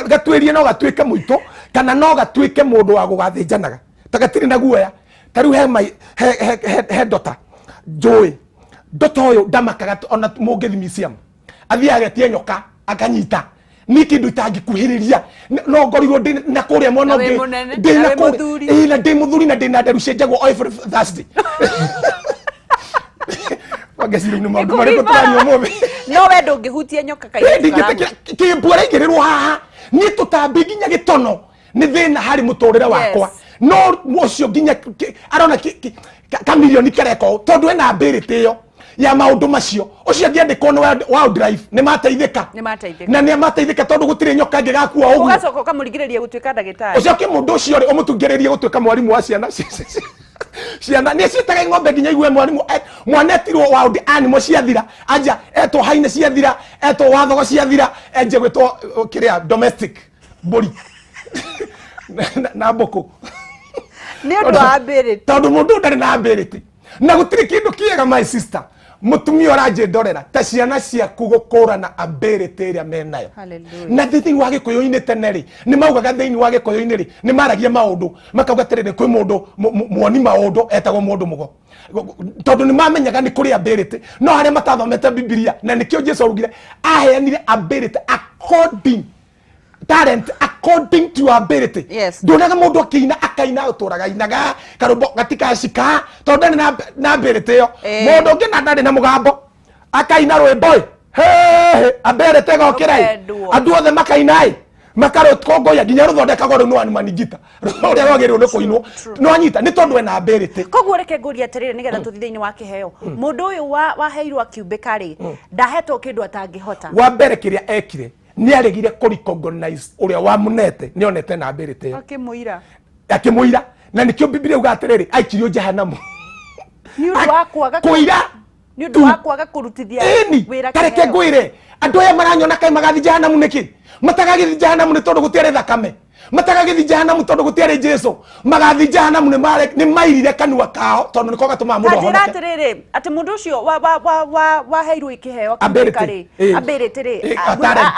gatwerie no gatwike muito kana no gatwike mundu wa gugathinjanaga tagatiri na guoya tari he dota joy dota oyo damakaga ona mungithimiciam athiaga tie nyoka akanyita ni kindu itangikuhiriria no ngorirwo na kuria mwana ngi ndina kuria na ndi muthuri na ndina nderu cenjagwo every Thursday wagesiru ni maundu mariko turanyo mubi
no we ndungihutia nyoka kaira
kimbura igirirwo haha ni tutambi nginya gitono ni thina hari muturire wakwa no ucio nginya arona kamilioni kareko tondu ena ability yo ya maundu macio ucio ngiandikwo ni wild drive ni mateithika na ni mateithika tondu gutire nyoka ngigakua uguo
ugacoka ukamurigiriria gutuika ndagitari
ucio kimundu ucio ri umutungiririe gutuika mwarimu wa ciana ciana ni ciitaga ng'ombe nginya igwe mwarimu mwanetirwo wild animal ciathira anja etwo haine ciathira etwo wathogo ciathira enje gwitwo kiria domestic mburi na mboko
ni undu wa ability
tondu mundu ndari na ability na gutire kindu kiega my sister mutumia oranje ndorera ta ciana ciaku gukurana ability iria menayo na thithi wa gikuyu-ini teneri ni maugaga thiini wa gikuyu-ini ri ni maragia maundu makauga tiriri kwi mundu muoni maundu etagwo mundu mugo tondu ni mamenyaga ni kuri ability no haria matathomete Biblia na nikio Jesu arugire aheanire ability according talent according to your ability ndonaga mundu akina akaina uturaga inaga karumbo gatika shika tondu na ability yo mundu ngina ndari na mugambo akaina rwimbo he ability gokirai andu othe makainai makaro tkongoya nginya ruthondekagwo ru no manigita uria rwagirwo ni kuinwo no anyita ni tondu ena ability
koguo reke nguria atiriri nigetha tuthi thiini wa kiheo mundu uyu waheirwo akiumbika ri ndahetwo kindu atangihota
wa mbere kiria ekire ni aregire recognize uria wamunete ni onete na ability akimuira na nikio Biblia ugatiriri aikirio jehanamu
ni undu wa kwaga
kuira
ni undu wa kwaga kurutithia
wira kareke ngwire andu aya maranyona kai magathi jehanamu niki matagagithi jehanamu ni tondu gutiare thakame matagagithi jehanamu tondu gutiare Jesu magathi jehanamu ni mairire kanua kao tondu niko gatuma mundu
honoke atiriri ati mundu ucio wa heirwo ikiheo
ability
ri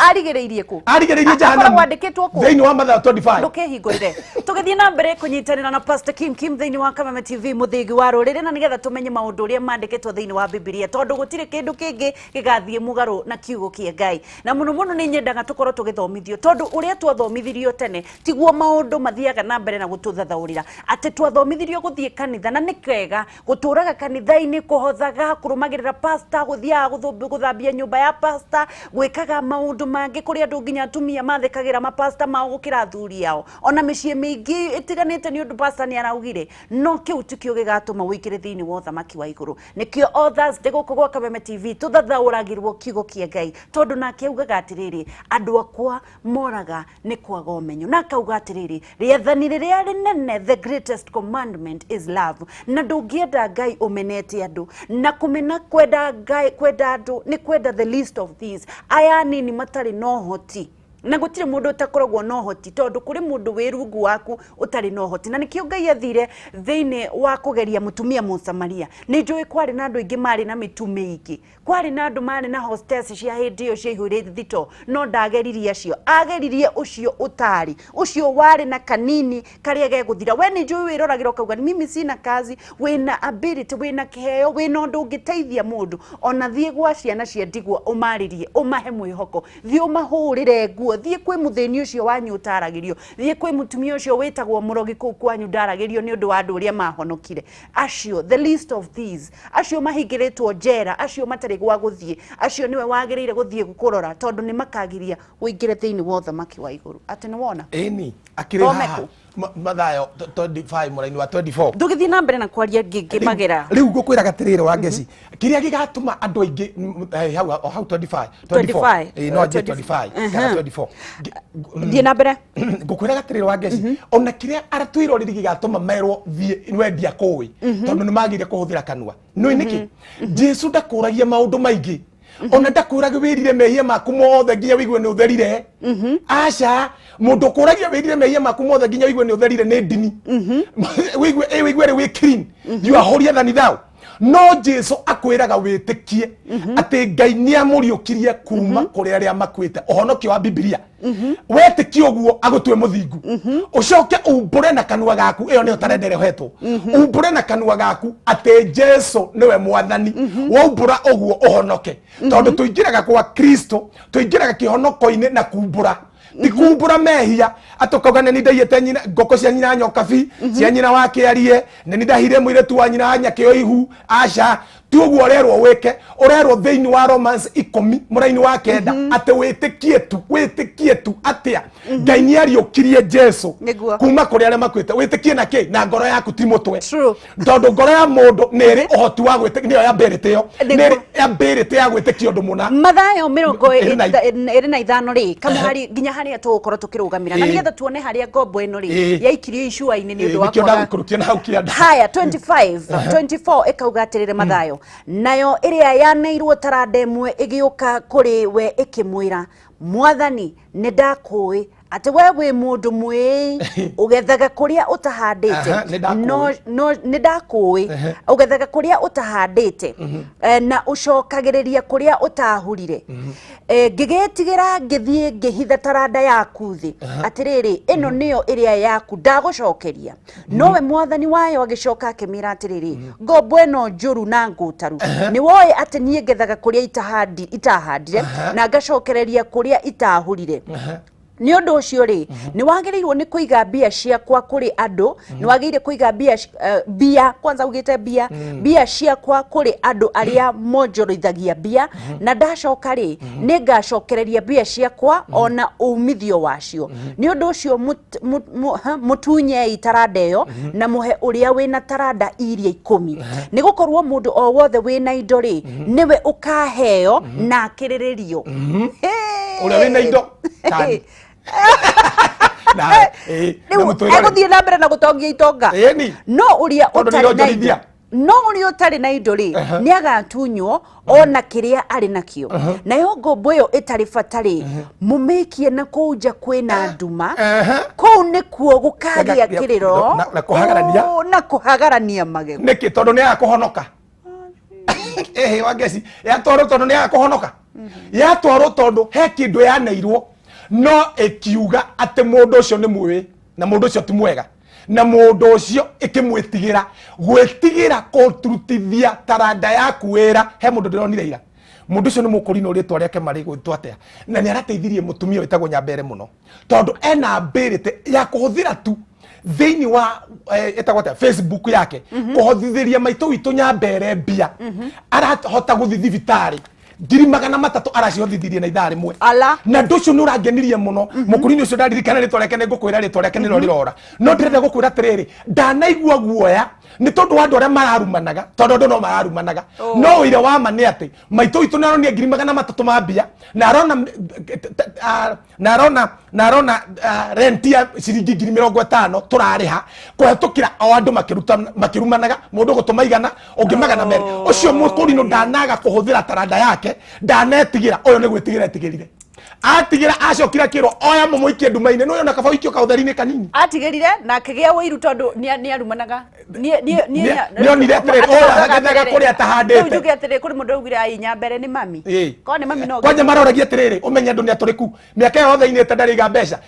arigereirie ku
arigereirie jehanamu
wandikitwo ku
thiini wa Mathayo 25
ndukihingurire tugithie na mbere kunyitanira na Pastor Kim thiini wa Kameme TV muthigi wa ruriri na nigetha tumenye maundu uria mandikitwo thiini wa Biblia tondu gutire kindu kingi gigathie mugaru na kiugo kia Ngai na muno ni nyendaga tukorwo tugithomithio tondu uria twathomithirio tene tiguo maundu mathiaga na mbere na gututhathaurira ati twathomithirio guthie kanitha na nikega guturaga kanitha-ini kuhothaga kurumagirira pastor guthiaga guthambia nyumba ya pastor gwikaga maundu mangi kuri andu nginya atumia mathekagira mapasta mao gukira athuri yao ona micii mingi itiganite ni undu pastor ni araugire no kiu tikio gigatuma wikire thiini wa uthamaki wa iguru nikio others guku gwa Kameme TV tuthathauragirwo kiugo kia Ngai tondu nake augaga atiriri andu akwa moraga ni kwaga umenyo na kauga atiriri riathani riria rinene the greatest commandment is love na ndungienda Ngai umenete andu na kumena kwenda Ngai kwenda andu ni kwenda the least of these aya nini matari no hoti na gutire mundu utakoragwo no hoti tondu kuri mundu wirungu waku utari no hoti na nikio Ngai athire thiine wa kugeria mutumia Musamaria ni njui kwari na andu ingi mari na mitume ingi kwari na andu mari na hostess cia hindi yo cia ihuri thito no ndageririe acio ageririe ucio utari ucio wari na kanini karia geguthira we ni njui wiroragira ukauga mimi sina kazi wina ability wina kiheo wina undu ungiteithia mundu ona thie gwa ciana cia ndigwa umaririe umahe mwihoko thie umahurire nguo thie kwi mutheni ucio wanyu utaragirio thie kwi mutumia ucio witagwo murogi kuu kwanyu ndaragirio ni undu wa andu uria mahonokire acio the list of these acio mahingiritwo njera acio matari gwa guthie acio niwe wagirire guthie gukurora tondu ni makagiria uingire thiini wa uthamaki wa iguru ati ni wona
eni akiriha Mathayo 25 muraini wa 24
ndugithi na mbere na kwaria ngimagera
riu ngukwira gatirire wa ngeci kiria gigatuma andu aingi hau 25 no 25 kana 24
ndi na mbere
ngukwira gatirire wa ngeci ona kiria aratwiro riri gigatuma merwo wendia kuwi tondu ni magire kuhuthira kanua no niki Jesu ndakuragia maundu maingi ona ndakuragia wirire mehia maku mothe nginya wigwe ni utherire aca mundu kuragia wirire mehia maku mothe nginya wigwe ni utherire ni ndini wigwe wi clean you are holier than thou no Jesu akwiraga witikie ati Ngai ni amuriukirie kuma kuri aria makwite uhonokio wa Biblia wetikie uguo agutwe muthingu ucoke umbure na kanua gaku iyo ni utarendere hetwo umbure na kanua gaku ati Jesu niwe mwathani waumbura uguo uhonoke tondu tuingiraga kwa Kristo tuingiraga kihonoko-ini na kumbura tikumbura mehia atokauga neni ndaiyete nyina ngoko cia nyina nyokabi cia nyina wakiarie neni ndahire muiretu wa nyina nyakio ihu aca tuguo rerwo weke urerwo thiini wa Romans 10 muraini wa kenda ate witikie tu atia Ngai ni ariukirie Jesu kuma kuri aria makwite witikie na ki na ngoro yaku ti mutwe tondu ngoro ya mundu niri uhoti wa gwite niyo ya berete yo niri ya berete ya gwitikia undu muna
Mathayo 25 ri kamari ginya haria tugukorwo tukirugamira na nigetha tuone haria ngombo ino ri yaikirio icua-ini ni undu wa haya 24 ikauga atirire Mathayo nayo iria yaneirwo taranda imwe igiuka kuri we ikimwira Mwathani ni ndakui ati we wi mundu mwi ugethaga kuria utahandite no ni ndakui ugethaga kuria utahandite na ucokagiriria kuria utahurire ngigetigira ngithie ngihitha taranda yaku thi atiriri ino niyo iria yaku ndagucokeria nowe Mwathani wayo agicoka akimira atiriri ngombo ino njuru na ngutaru ni woe ati nie ngethaga kuria itahandire na ngacokereria kuria itahurire ni undu ucio ri ni wagirirwo ni kuiga bia ciakwa kuri andu ni wagirire kuiga bia kwanza ugite bia ciakwa kuri andu aria monjorithagia bia na ndacoka ri ni ngacokereria bia ciakwa ona umithio wacio ni undu ucio mutunye taranda iyo na muhe uria wina taranda iria 10 ni gukorwo mundu o wothe wina indo ri niwe ukaheo na kiriririo
uria wina indo
eguthie na mbere na gutongia itonga no uria utari na indo ri ni agatunywo ona kiria ari nakio nayo ngombo iyo itari batari mumikie na kuja kwina nduma kou nikuo gukagia kiriro na kuhagarania magego
niki tondu ni akuhonoka wangeci yatwaro tondu ni akuhonoka yatwaro tondu he kindu yaneirwo no ekiuga ate mundu ucio ni mwi na mundu ucio ti mwega na mundu ucio ikimwitigira gwitigira kuturutithia taranda yaku wira he mundu ndironire ira mundu ucio ni mukurino ritwa riake mari gwitwa atia na ni arateithirie mutumia witagwo Nyambere muno tondu ena ability ya kuhuthira tu thiini wa etagwo atia Facebook yake kuhothithiria maito witu Nyambere mbia arahota guthi thibitari ngiri 300 aracihothithirie na ithaa rimwe na nducio ni urangenirie muno mukurini ucio ndaririkana ritwa riake ngukwira ritwa riake niro rirora no ndirenda gukwira atiriri ndanaigua guoya ni tondu andu aria mararumanaga tondu andu no mararumanaga no ire wa ma ni ati maito itu naronia ngiri 300 mambia na arona rent ya ciringi ngiri 50 turariha kuhetukira o andu makirumanaga mundu gutuma igana ungi 200 ucio mukurino ndanaga kuhuthira taranda yake ndanetigira uyo ni gwitigira etigirire atigira acokira kiro oya mumoikie nduma-ini no yona kaba ikio kautheri-ini kanini
atigirire na akigia wiru tondu ni arumanaga ni
onire atiriri oya kuria tahandite
riu njuge atiriri kuri mundu augire ainya mbere ni mami ko ni mami no
kwanja maroragia atiriri umenye ndu ni aturiku miaka yothe inite ndariga mbeca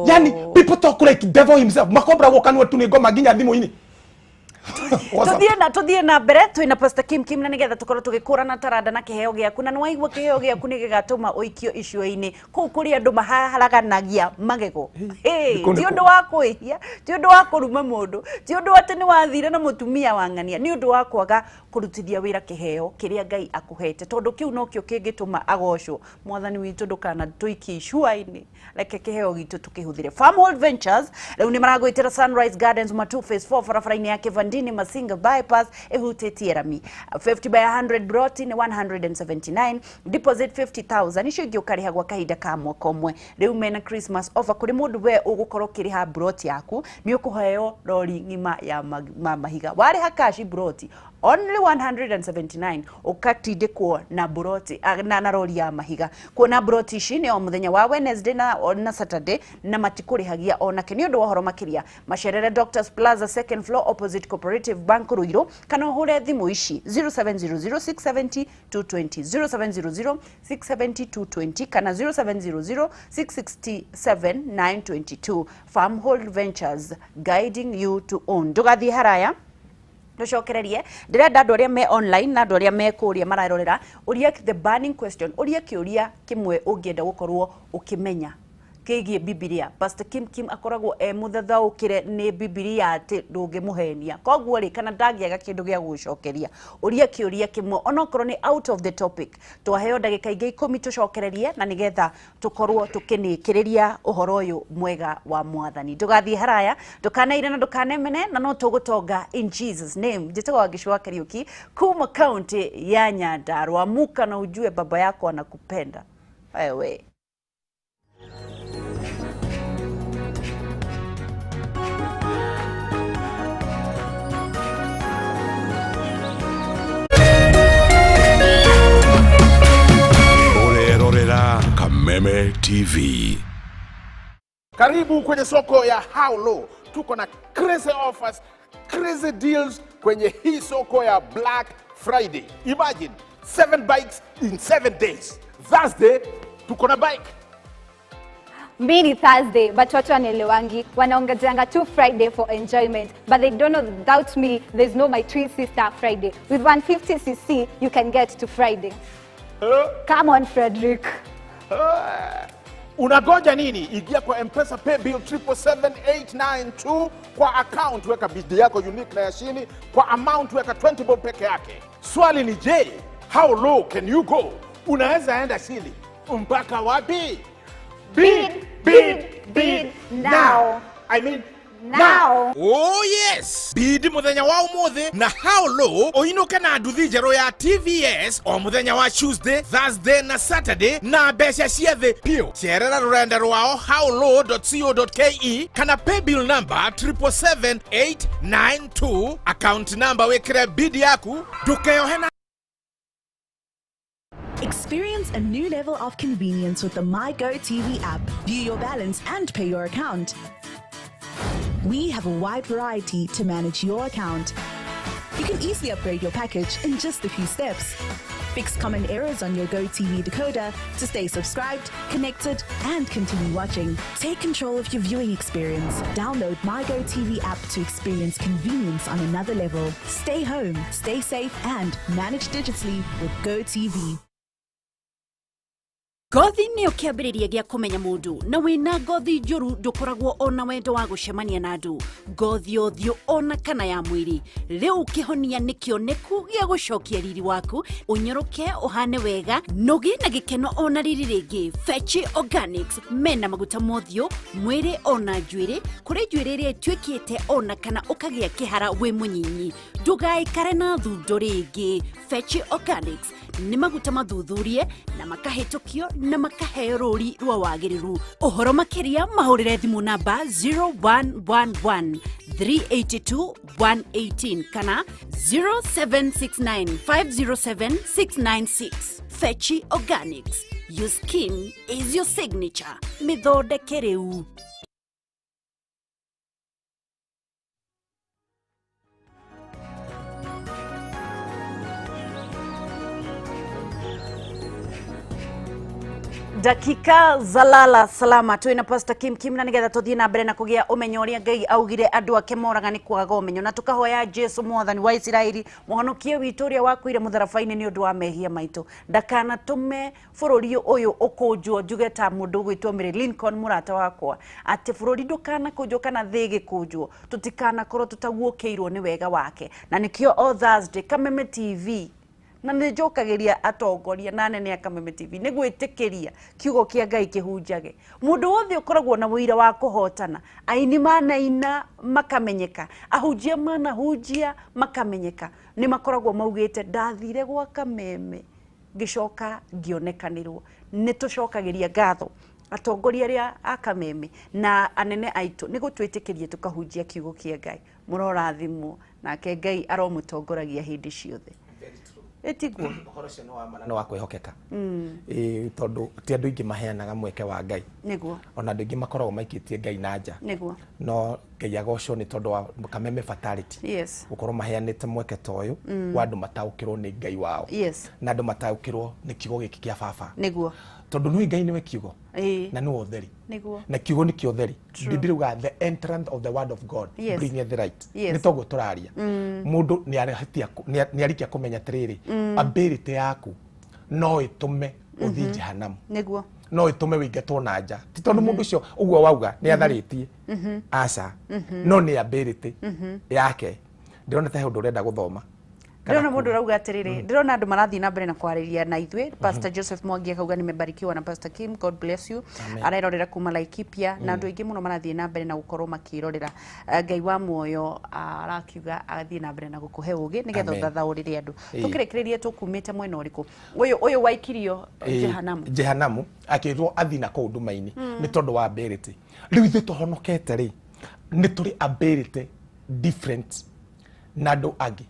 yani people talk like devil himself makombra gokanwa tu ni ngoma nginya thimu-ini
tuthie na mbere twina Pastor Kim na nigetha tukorwo tugikurana taranda na kiheo giaku na niwaigua kiheo giaku ni gigatuma uikio icua-ini kuu kuri andu maharaganagia magego ti undu wa kwihia ti undu wa kuruma mundu ti undu ati ni wathire na mutumia wang'ania ni undu wa kwaga kurutithia wira kiheo kiria Ngai akuhete tondu kiu no kio kingituma agocwo mwathani witu ndukana tuiki icua-ini reke kiheo gitu tukihuthire Farmhold Ventures riu ni maragwitira Sunrise Gardens Matu Phase 4 barabara-ini ya Kivandini Masinga bypass ehutetie rami 50 by 100 brought in 179 deposit 50,000 icio ingĩ ũkarĩha gwa kahinda ka mwaka ũmwe rĩu mena Christmas offer kũrĩ mũndũ we ũgũkorwo ũkĩrĩha brought yaku nĩ ũkũheo rori ng'ima ya mahiga warĩha cash brought only 179 ukatindikwo na broti na rori ya mahiga kuona broti ici ni o muthenya wa Wednesday na Saturday na matikurihagia onake ni undu wa horo makiria macerere Doctors Plaza second floor opposite Cooperative Bank Ruiru kana hure thimu ici 0700670220 0700670220 kana 0700667922 Farmhold Ventures guiding you to own ndugathie haraya nducokererie ndirenda andu aria me online na andu aria me kuria mararorera uria the burning question uria kiuria kimwe ungienda gukorwo ukimenya kigie Biblia Pastor Kim akoragwo muthathaukire ni Biblia ati ndungimuhenia koguo ri kana ndagiaga kindu gia gucokeria uria kiuria kimwe onokorwo ni out of the topic twaheo ndagika ingi 10 tucokererie na nigetha tukorwo tukinikiriria uhoro uyu mwega wa mwathani ndugathie haraya ndukanaire na ndukanemene na no tugutonga in Jesus name njitagwa Gicua Kariuki kuma county ya Nyandarua amuka na ujue baba yako anakupenda wewe
Kameme TV.
Karibu kwenye soko ya How Low. Tuko na crazy offers, crazy deals kwenye hii soko ya Black Friday. Imagine 7 bikes in 7 days. Thursday tuko na bike.
Mbili Thursday, but watu wanelewangi wanaongezeanga tu Friday for enjoyment, but they don't know, doubt me, there's no my twin sister Friday. With 150cc you can get to Friday. Come on Frederick.
Unagoja nini? Ingia kwa M-Pesa pay bill 77892 kwa account weka bidii yako unique na ya chini, kwa amount weka 20 bob peke yake. Swali ni je, how low can you go? Unaweza enda chini mpaka wapi? Bid now. I mean now.
Oh yes, bid muthenya wa umuthi na How Low oinuke na nduthi njeru ya TVS o muthenya wa Tuesday, Thursday na Saturday na mbeca ciothe pio. Cerera rurenda rwao howlow.co.ke kana pay bill number 77892 account number wekire bid yaku dukeyohena.
Experience a new level of convenience with the MyGo TV app. View your balance and pay your account. We have a wide variety to manage your account. You can easily upgrade your package in just a few steps. Fix common errors on your GoTV decoder to stay subscribed, connected, and continue watching. Take control of your viewing experience. Download MyGo TV app to experience convenience on another level. Stay home, stay safe, and manage digitally with GoTV.
Gothi ni ukiambiriria gia kumenya mundu na wina gothi njuru ndukoragwo ona wendo wa gucemania na andu gothi othio ona kana ya mwiri riu ukihonia ni kioneku gia gucokia riri waku unyoroke uhane wega nogi na gikeno ona riri ringi Fetchi Organics mena maguta mothio mwiri ona njwiri kuri njwiri ri twikite ona kana ukagia kihara we munyinyi ndugaikare na thundo ringi Fetchi Organics ni maguta mathuthurie na makahetokio na makaheo rori rwa wagiriru uhoro makiria mahurire thimu namba 0111 382 118 kana 0769 507 696 Fetchi Organics Your skin is your signature. Mithondeke riu. Dakika zalala salama twina Pastor Kim na nigetha tuthie na mbere na kugia umenyo uria Ngai augire andu ake moraga ni kwaga umenyo na tukahoya Jesu mwathani wa Isiraeli muhonokie witu uria wakuire mutharabaini ni undu wa mehia maitu ndakana tume bururi uyu ukunjwo njuge ta mundu gwitwo Mary Lincoln murata wakwa ati bururi ndukana kunjwo kana thigi kunjwo tutikana korwo tutaguokeirwo ni wega wake na nikio all Thursday Kameme TV na njokagiria atongoria na nene ya Kameme TV ni gwitikiria kiugo kia Ngai kihunjage mundu wothe ukoragwo na wira wa kuhotana aini manaina makamenyeka ahujia mana hujia makamenyeka ni makoragwo maugite ndathire gwa Kameme ngicoka ngionekanirwo ni tucokagiria ngatho atongoria ria a Kameme na anene aitu ni gutwitikirie tukahunjia kiugo kia Ngai murorathimwo nake Ngai aromutongoragia hindi ciothe etiguo
uhoro cio no wa kwihokeka tondu ti andu ingi maheanaga mweke wa Ngai
niguo
ona andu ingi makoragwo maikitie Ngai na nja
niguo
no Ngai agocwo ni tondu wa Kameme fatality
yes
ukorwo maheanite mweke toyu wa andu mataukirwo ni Ngai wao
yes
na andu mataukirwo ni kiugo giki kia baba
niguo
tondu nui Ngai niwe kiugo na ni utheri
niguo
na kiugo ni kio theri ndiruga the entrance of the word of God bring the right ni togo turaria mundu ni arikia kumenya tiriri ability yaku no itume uthi jehanamu
niguo
no itume wigetwo na nja ti tondu mundu ucio uguo wauga ni atharitie aca no ni ability yake ndirona ta undu urenda guthoma
ndirona mundu rauga atiriri ndirona andu marathii na mbere na kwariria na ithwe Pastor Joseph Mwangi akauga nimebarikiwa na Pastor Kim, God bless you arerorera kuma Laikipia na andu ingi muno marathii na mbere na gukorwo makirorera Ngai wa muoyo arakiuga agathii na mbere na gukuhe ugi nigetha uthathaurire andu tukirekererie tukumite mwena uriku uyu waikirio jehanamu
akirwo athi na kou ndumaini ni tondu wa ability riu ithu tuhonokete ri ni turi ability different na andu angi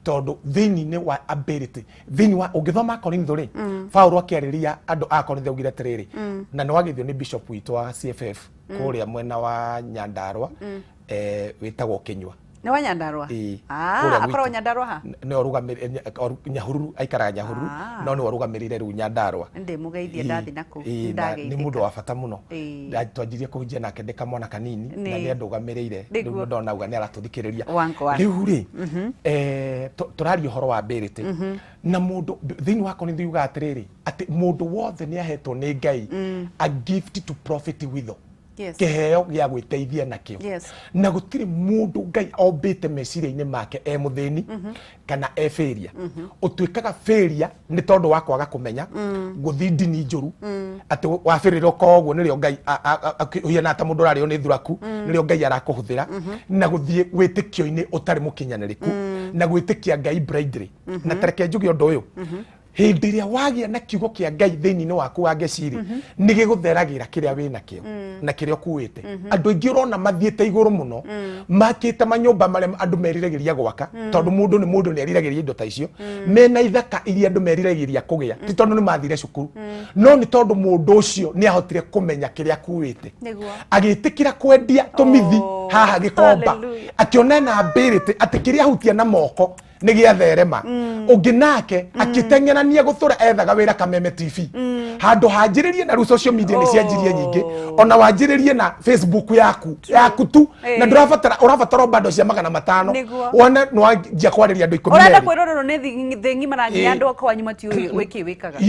tondu thini ni wa ability thini wa ugithoma Korintho ri Paulo akiariria andu a Korintho ugire tiriri na ni wagithio ni bishop witu wa CFF kuria mwena wa Nyandarua witagwo Kinyua
ni wa Nyandarua akoro Nyandarua ha
ni orugamire Nyahururu aikara Nyahururu no ni orugamirire ru Nyandarua
ndi mugeithie ndathi naku
ni mundu wa bata muno twanjirie kuhunjia nake ndika mwana kanini na ni andugamirire riu ndona uga ni aratuthikiriria riu ri turari uhoro wa ability na mundu thini wa Korintho yuga atiriri ati mundu wothe ni ahetwo ni Ngai a gift to profit with keheo gya gwiteithia nakio na gutiri mundu Ngai ombite meciria-ini make muthini kana failure utwikaga failure ni tondu wa kwaga kumenya guthi ndini njuru ati wafirira koguo nirio Ngai hiana ata mundu rario ni thuraku nirio Ngai arakuhuthira na guthie witikio-ini utari mukinyaniriku na gwitikia Ngai blindly na tareke njugi undu uyu hindi iria wagia na kiugo kia Ngai thini-ini waku wa ngeciri ni gigutheragira kiria wina kio na kiria ukuite andu ingi urona mathiete iguru muno makite manyumba maria andu meriragiria gwaka tondu mundu ni eriragiria indo ta icio mena ithaka iria andu meriragiria kugia ti tondu ni mathire cukuru no ni tondu mundu ucio ni ahotire kumenya kiria akuite agitikira kwendia tumithi haha gikomba akiona na ability ati kiria hutia na moko ni giatherema ungi nake akitengenania guthura ethaga wira Kameme TV handu hanjiririe na social media ni cianjirie nyingi ona wanjiririe na Facebook yaku tu na urabatara bado cia 500 wana no anjia kwariria andu 10
urenda kwirorero ni thingi marangi andu akwa nyuma ti uyu wiki wikaga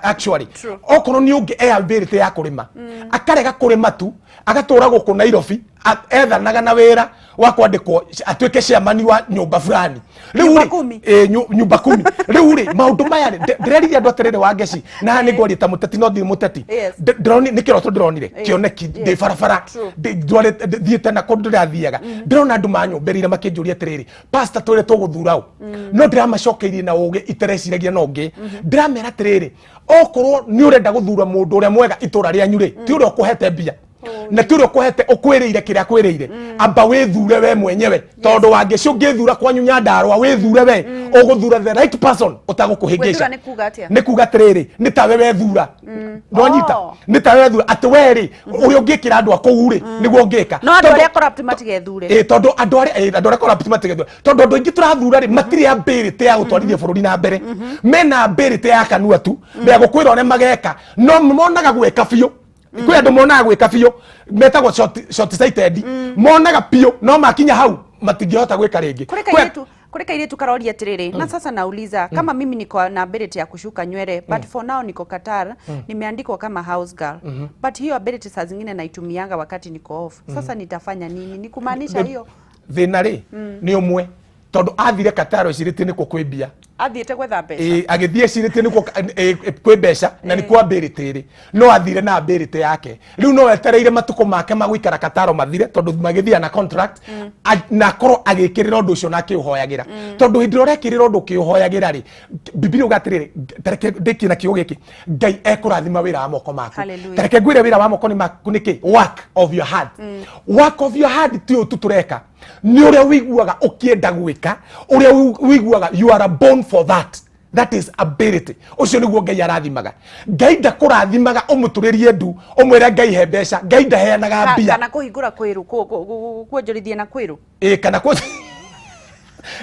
actually okoro ni ungi ability ya kurima akarega kurima tu agatura guku Nairobi ethanaga na wira wa kwandikwo atwike chairman wa nyumba fulani riu nyumba 10 riu ri maundu maya ndireriria andu atirire wa ngeci na ni ngori ta muteti no thi muteti drone ni kiroto dronire kioneki de farafara ndware thiete na kundu ndirathiaga ndirona andu manyumberire makinjuria atiriri pastor twire tuguthurao no ndiramacokeirie na ugi itereciragia no ngi ndiramera atiriri okorwo ni urenda guthura mundu uria mwega itura ria nyure ti uria ukuhete mbia na turi ukuhete ukwirire kiria kwirire amba withure we mwenyewe tondu wangicungithura kwa nyunya ndarwa withure we uguthura the right person utagukuhingisha ni kuga tiriri ni tawe wethura ndonyita ni tawe wethura ati weri uri ungikira andu akuguri niguo ngika
no andu aria corrupt matigethure
tondu andu aria corrupt matigethure tondu andu ingi turathura ri matiri ability ya gutwarithia bururi na mbere mena ability ya kanua tu be gukwira one mageka no monaga gweka biu kwi andu monaga gwika biu metagwo short sighted monaga piu no makinya hau matingihota gwika ringi
kuri kairetu karoria tiriri na sasa nauliza kama mimi niko na ability ya kushuka nywele but for now niko Qatar nimeandikwa kama house girl but hiyo ability saa zingine naitumianga wakati niko off sasa nitafanya nini ni kumaanisha hiyo
thina ri ni umwe tondu athire Qatar icirite niko kwibia
athiete gwetha mbeca
agithie icirite niko kwi mbeca na niko ability ri no athire na ability yake riu no etereire matuko make magwikara Qatar mathire tondu magithia na contract na korwo agikirira undu ucio na akiuhoyagira tondu hindi urekirira undu ukiuhoyagira ri Biblia ugatiriri tereke ndiki na kiugo giki Ngai ekurathima wira wa moko maku tereke gwire wira wa moko ni maku niki work of your hand work of your hand ti ututureka ni uria wiguaga ukienda gwika uria wiguaga you are born for that is ability ucio niguo Ngai arathimaga Ngai ndakurathimaga umuturirie ndu umwira Ngai he mbeca Ngai ndaheanaga mbia
kana kuhingura kwiru kuonjorithia na kwiru
kana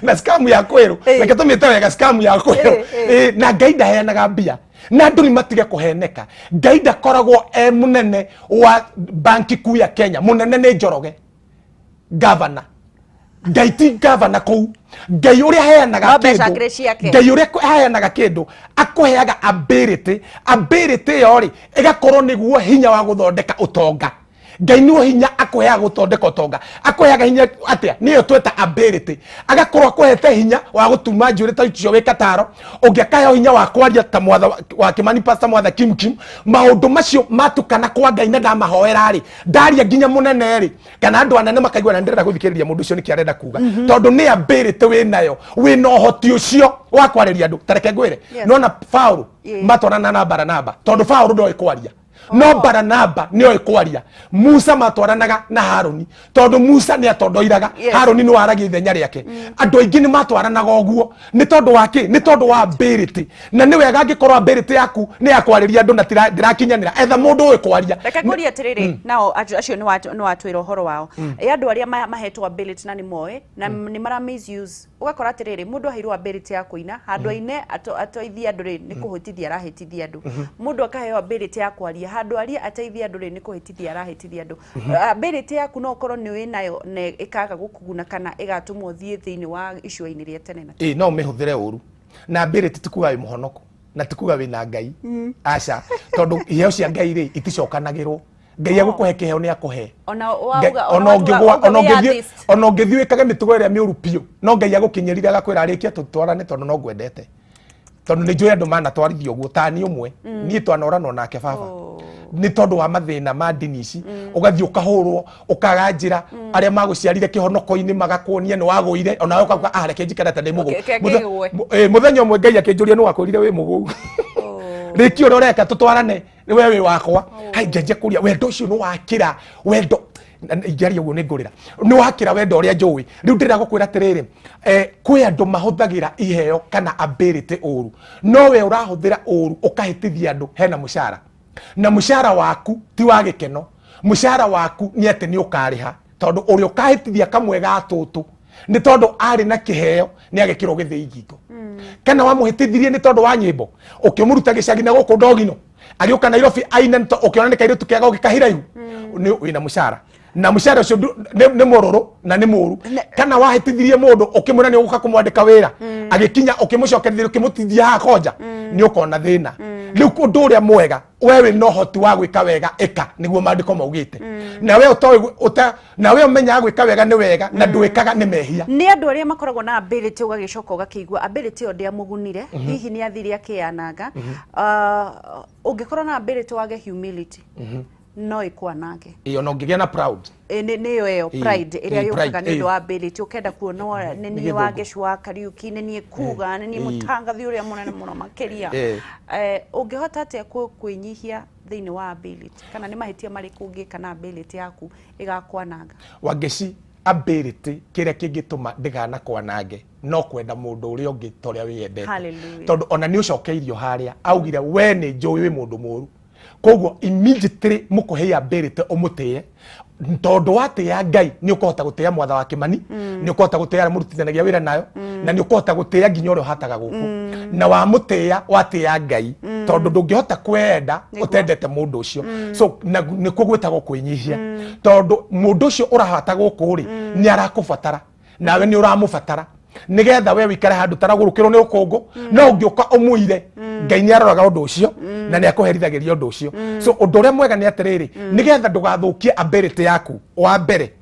na scam ya kwiru reke tumite wega scam ya kwiru na Ngai ndaheanaga mbia na andu ni matige kuheneka Ngai ndakoragwo munene wa banki kuu ya Kenya munene ni Njoroge governor Ngai ti governor kou Ngai uria heanaga kindu Ngai uria heanaga kindu akuheaga ability yori igakorwo niguo hinya wa guthondeka utonga Ngai niwo hinya akuheaga guthondeka utonga akuheaga hinya atia niyo tweta ability agakorwo akuhete hinya wa gutuma njuri ta icio wi Kataro ungiakaheo hinya wa kwaria ta mwatha wa Kimani pastor mwatha Kim maundu macio matukana kwa Ngai na ndamahoera ri ndaria nginya munene ri kana andu anene makaigua na ndirenda guthikiriria mundu ucio niki arenda kuga tondu ni ability wi nayo wi no hoti ucio wa kwariria andu tareke ngwire nona Paulo matwarana na Baranaba tondu Paulo ndoi kwaria no Baranaba niyo ikwaria Musa matwaranaga na Haruni tondu Musa ni atondoiraga Haruni ni waragia ithenya riake andu aingi ni matwaranaga oguo ni tondu wake ni tondu wa ability na ni wega ngikorwo ability yaku ni yakwariria andu na ndirakinyanira etha mundu uyu kwaria
reke nguria atiriri nao acio ni watwira uhoro wao andu aria mahetwo ability na ni moe na ni mara misuse ugakora atiriri mundu aheirwo ability ya kuina handu aine atoithia andu ri ni kuhotithia arahitithia andu mundu akaheo ability ya kwaria handu aria ateithia andu ri ni kuhitithia arahitithia andu ability yaku no korwo ni winayo ne ikaga gukuguna kana igatumwo thie thiini wa icua-ini ria tene na
no mihuthire uru na ability tikuga wi muhonoko na tikuga wina Ngai aca tondu iheo cia Ngai ri iticokanagirwo Ngai agukuhe kiheo ni akuhe ona ungithii wikage mitugo iria miuru piu no Ngai agukinyirire agakwira arikia tutwarane tondu no gwendete tondu ni njui andu manatwarithio guo tani umwe ni twanoranwo nake baba ni tondu wa mathina ma ndini ici ugathii ukahurwo ukaga njira aria maguciarire kihonoko-ini magakuonia ni waguire ona wewe ukaga reke njikara ta ndi mugu muthenya umwe Ngai akinjuria ni wakurire wi mugu riki uroreka tutwarane ni wewe wakwa hai njenje kuria wendo ucio ni wakira wendo ingiaria uguo ni ngurira ni wakira wendo uria njui riu ndira gukwira atiriri kwi andu mahuthagira iheo kana ability uru no we urahuthira uru ukahitithia andu hena mushara na mushara waku ti wa gikeno mushara waku ni ati ni ukariha tondu uri ukahitithia kamwega atutu ni tondu ari na kiheo ni agikirwo githii ngingo kana wamuhitithirie ni tondu wa nyimbo ukimuruta gicagi na guku ndogino agioka Nairobi aina ukiona ni kairitu kiaga ugikahiraihu ni wina mushara na mushara ucio ni mororo na ni muru kana wahitithirie mundu ukimuna ni uguka kumwandika wira agikinya ukimucokerithia ukimutithia ha koja ni ukona thina riu undu uria mwega wewe no hoti wa gwika wega eka niguo mandiko maugite na we na we umenya gwika wega ni wega na ndwikaga ni mehia
ni andu aria makoragwo na ability ugagicoka ugakiigua ability yo ndia mugunire hihi ni athiri akiananga ungikorwo na ability wage humility no ikwanage
iyo no ngigia na proud
niyo pride iria yukaga ni wa ability ukenda kuona ni wageshwa Kariuki ni kuga ni mutangathi uria munene muno makeria ungihota atia kwinyihia thini wa ability kana ni mahitia mari kungi kana ability yaku igakwananga
Wangeci ability kiria kingituma ndigana kwanange no kwenda mundu uri ungi toria wiyendete tondu ona ni ucokeirio haria augire we ni njui wi mundu muru koguo immediately mukuhe ability umutie tondu watia Ngai ni ukahota gutia mwatha wa Kimani ni ukahota gutia murutithanagia wira nayo na ni ukahota gutia nginya uri hataga guku na wa mutia watia Ngai tondu ndungihota kwenda utendete mundu ucio so ni kugwitagwo kwinyihia tondu mundu ucio urahata guku ri ni arakubatara nawe ni uramubatara nigetha we wikare handu taragurukirwo ni ukungu no ungiuka umuire Ngai ni aroraga undu ucio na ni akuherithagiria undu ucio so undu uria mwega ni atiriri nigetha ndugathukie ability yaku wa mbere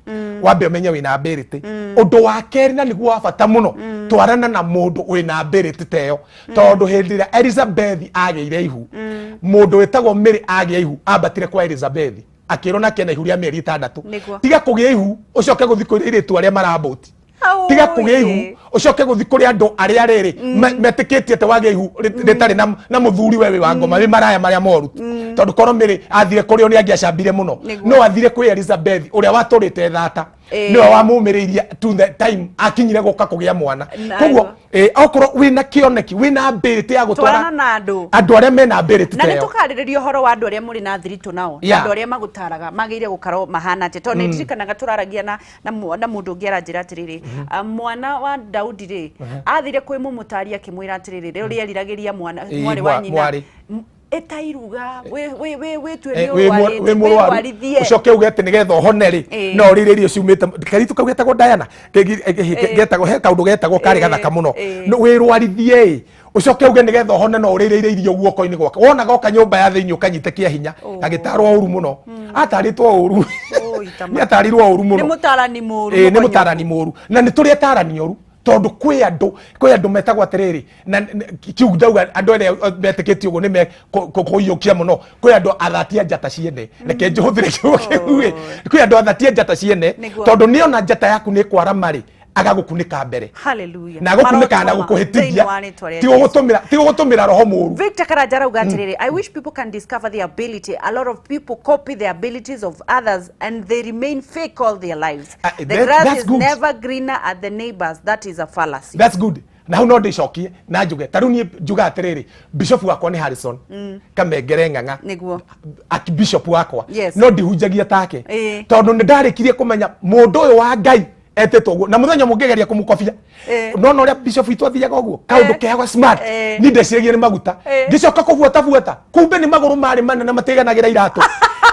wambe umenye wina ability undu wa keri na niguo wa bata muno twarana na mundu wina ability teyo tondu hindi ria Elizabeth ageire ihu mundu wetagwo Mary ageire ihu ambatire kwa Elizabeth akirwo na kena ihu ria mieri 6 tiga kugia ihu ucoke guthikura iritu aria maraboti tiga kugia ihu ucoke guthikuri andu aria riri metikitie te wage ihu ritari na muthuri wewe wa ngoma wi maraya maria moru tondu korwo Mary athire kuri oni angiacambire muno no athire kwi Elizabeth uria waturite thata niwe wamumiriria to the time akinyire guka kugia mwana koguo okorwo wina kioneki wina ability ya gutwara
na andu
aria mena ability
na nitukariria uhoro wa andu aria muri na thiritu nao andu aria magutaraga magire gukaro mahana ati tondu ndirikanaga turaragia na mundu ungi aranjira atiriri mwana wa Daudi ri athire kwi mumutari akimwira atiriri ri uri eriragiria mwana mwari wa nyina etairuga we twere
we warithie ucoke ugete nigetha uhone ri no riririo ciumite karitu kaugetago Diana getagwo he kaundu getagwo kari gathaka muno we rwarithie ucoke uge nigetha uhone no uririire irio guoko-ini gwaka wona goka nyumba ya thiini ukanyite kia hinya agitarwo uru muno ataritwo uru ni atarirwo uru muno ni mutarani muru na ni turi atarani uru tondu kwi andu metagwo atiriri na kiugu ndauga andu ene metikiti uguo ni kuiyukia muno kwi andu athatia njata ciene reke njuhuthire kiugo kiu kwi andu athatia njata ciene tondu ni ona njata yaku ni kwara mari agagukunika mbere
hallelujah
na gukunika na gukuhitithia tigo gutumira roho muru
Victor Karajara ugatiriri I wish people can discover their ability. A lot of people copy the abilities of others and they remain fake all their lives. The grass is good. Never greener at the neighbors. That is a fallacy.
That's good. Na hu no ndicokie na njuge taru ni njuga atiriri bishop wakwa ni Harrison kamengere nganga
niguo
archbishop wakwa no ndihunjagia take tondu ni ndarikirie kumenya mundu uyu wa Ngai etetwo na muthenya mungigeria kumukofia no ria bishop itu athiaga uguo kaundu keagwa smart ni ndecirie ni maguta ngicoka kuvuata kumbe ni maguru mari manene matiganagira iratu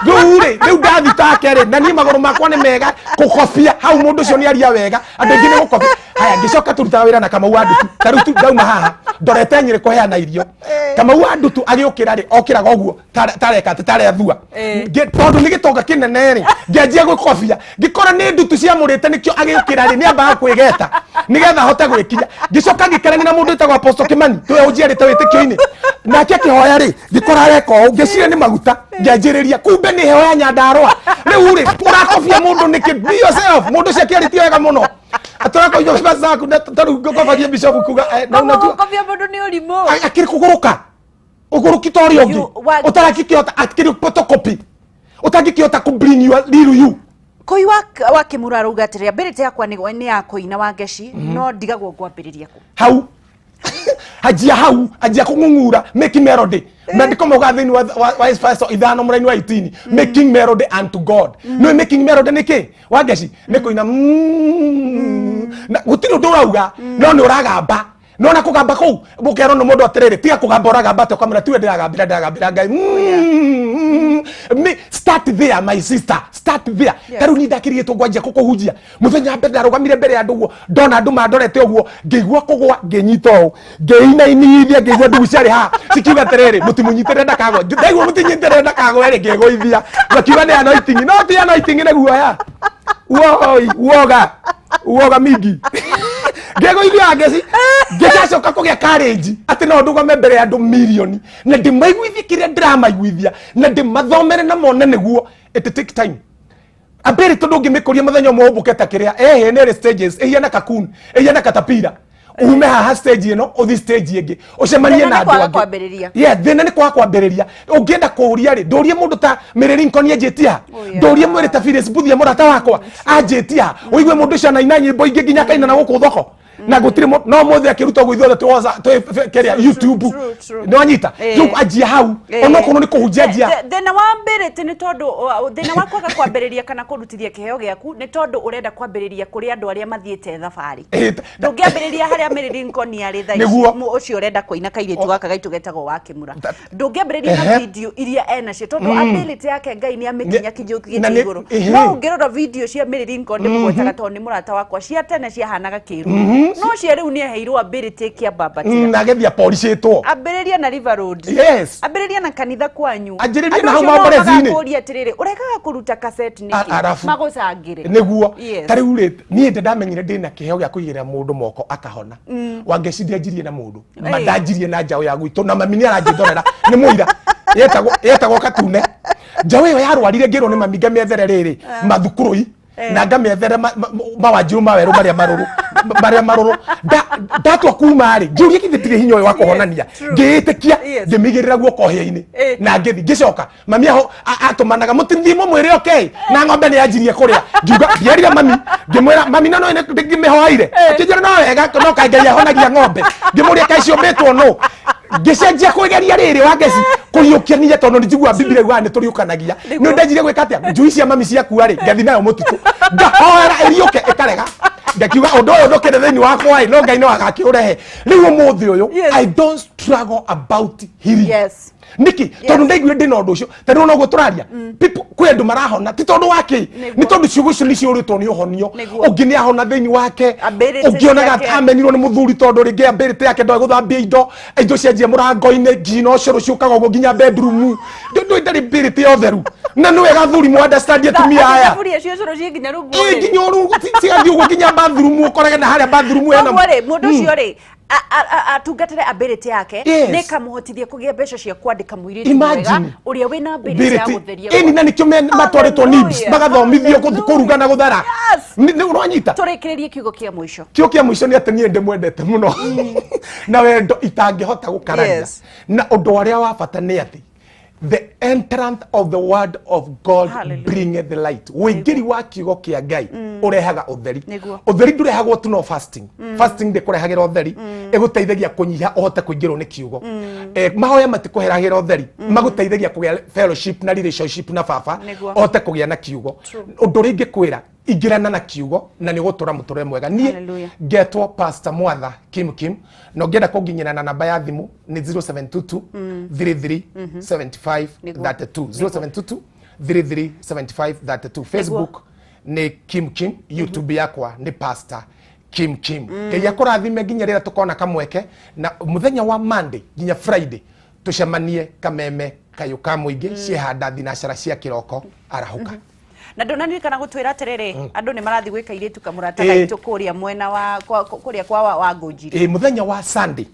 riu ndathi take ri na ni maguru makwa ni mega kukofia hau mundu cio ni aria wega andu ingi ni gukofia haya ngicoka turuta wira na Kamau Wandutu taru tu dauma haha ndorete nyire kuheana irio Kamau Wandutu agiukira ri okiraga uguo tareka tareathua tondu ni gitonga kinene ri ngianjia gukofia ngikora ni ndutu cia murite nikio agiukira ri ni ambaga kwigeta nigetha hote gwikinya ngicoka ngikarania na mundu etagwo Apostle Kimani twe unjirite witikio-ini nake akihoya ri ngikora reko ngicire ni maguta ngianjiriria kumbe ni heo ya Nyandarua riu ri urakofia mundu niki be yourself mundu cia kiaritio wega muno atorako yo basa ku taru gokofagia bishop kuga na unajua
kofia mundu ni urimo
akiri kuguruka uguruki tori ongi utarakikiota akiri photocopy utakikiota ku bring your real you
koi wa kimuraro ugatirira ability yakwa ni ya kuina wa Ngeci no ndigagwo kwambiriria ku
hau hajia kungungura making melody ndiko mugathini wa Efeso 5 muraini wa 18 making melody unto God no making melody niki wa Ngeci niko ina na gutiro ndurauga no ni uragamba no na kugamba ku bukero no mundu atiriri tiga kugamba uragamba to kamera tiwe ndiragambira Ngai me start there my sister start there taru ni ndakirigitwo ngwanjia kukuhunjia muthenya mbere ndarugamire mbere ya nduguo ndona andu mandorete uguo ngigwa kugwa nginyito ngeina-inithia ngigwa ndugu ciari ha cikiuga atiriri mutimunyitire ndakagwa ndaigua mutinyitire ndakagwa ri ngigoithia bakiuga ni anointing no ti anointing ni guoya uoga mingi ngegoithia Ngeci ngigacoka kugia courage ati no ndugame mbere ya andu milioni na ndimaiguithia kiria ndiramaiguithia na ndimathomere na mone niguo it take time abere tondu ngimikuria muthenya umwe ubuketa kiria nere stages ehia na kakun ehia na katapira ume haha stage ino uthi stage ingi ucemanie na andu angi thina ni kwaga kwambiriria ungienda kuuria ri ndurie mundu ta Mary Lincoln anjitia ndurie mwiri ta Phyllis Mbuthia murata wakwa anjitia uigue mundu ucio na ina nyimbo ingi nginya kaina na guku thoko na gutiri no mothe akiruta gwithio keria YouTube no anyita tu ajia hau ono kono ni kuhunjia
thina wa mbere ti ni tondu thina wa kwaga kwambiriria kana kurutithia kiheo giaku ni tondu urenda kwambiriria kuri andu aria mathiete thabari ndungiambiriria haria Mary Lincoln ari tha ucio urenda kuina kairitu gaka gaitu getagwo wa Kimura ndungiambiriria na video iria ena cio tondu ability yake Ngai ni amikinya kijuki iguru no ungirora video cia Mary Lincoln ni mugwetaga tondu ni murata wakwa cia tene cia hanaga kiru no cia riu ni heirwo ability kia babatia
na gethia policetwo
ambiriria na River Road
yes
ambiriria na kanitha kwanyu
ajiriria na hau maborezini
kuria tiriri urekaga kuruta cassette niki magucangire
niguo tariu ri nie ndamenyire ndina kiheo gya kuigira mundu moko akahona wangeciria njirie na mundu madanjirie na njao ya gwitu na mami ni aranjithorera ni muira yetagwo Katune njao iyo yarwarire ngirwo ni mami ngamethere riri mathukurui na ngamethere mawanjiru maweru maria maruru ndatwa kuma ri njurie kithitire hinya wa kuhonania ngiitikia ngimigirira guoko hia-ini na ngithi ngicoka mami aho atumanaga mutinthimo mwire okay na ng'ombe ni yanjirie kuria ngiuga ndierire mami ngimwira mami no ngimihoire kinjira no wega no kaingai ahonagia ng'ombe ngimuria kaicio mbetwo no ngicenjia kwigeria riri wangeci kuyukia niye tondu njigua Biblia yuga ni turiukanagia ni ndanjire gwika atia njui cia mami ciaku ari ngathi nayo mututu ngahoera iriuke ikarega ngakiuga undu uyu ndukire thiini wakwa no Ngai no agakiurehe riu umuthi uyu I don't struggle about healing niki tondu ndaiguire ndina undu ucio tondu no guturaria people kwi andu marahona ti tondu wake ni tondu ciugo icio ni ciuritwo ni uhonio ungi ni ahona thiini wake ungionaga amenirwo ni muthuri tondu ringi ability yake ndo guthambia indo cianjie murango-ini ngino ucio ciukaga uguo nginya bedroom ndo ndari ability yotheru na no wega thuri mu understand atumia aya
furia cio coro cinginya rungu
nginya rungu cigathii uguo nginya bathroom ukorage na haria bathroom ena
mundu ucio ri atungatire ability yake ni kamuhotithia kugia mbeca cia kwandika muiritu mwega uria wina ability ya gutheria
eni na nikyo matwaritwo nibs magathomithio kuruga na guthara ni uranyita
turikiririe kiugo kia mwisho
ni ati nie ndimwendete muno na wendo itangihota gukarania na undu aria wa bata ni ati the entrance of the word of God bringeth the light. Wingiri wa kiugo kia Ngai urehaga utheri. Utheri ndurehagwo tu no fasting. Fasting de kurehagira utheri eguteithagia kunyiha uhote kuingirwo ni kiugo. Mahoya matikuheragira utheri maguteithagia kugia fellowship na relationship na baba uhote kugia na kiugo. Undu ringi kwira ingirana na kiugo na ni gutura muture mwega nie getwo Pastor Mwatha Kim no ngenda kunginyana na namba ya thimu ni 0722 33 75 32 0722 33 75 32 Facebook ni Kim YouTube yakwa ni Pastor Kim Ngai akurathime nginya rira tukona kamweke na muthenya wa Monday nginya Friday tucemanie kameme kayuka muingi ciehanda thinacara cia kiroko arahuka
na ndonani kana gutwira atiriri andu ni marathi gwika iritu kamurata gaitu kuria mwena wa kuria kwa wa Ngũnjiri
muthenya wa Sunday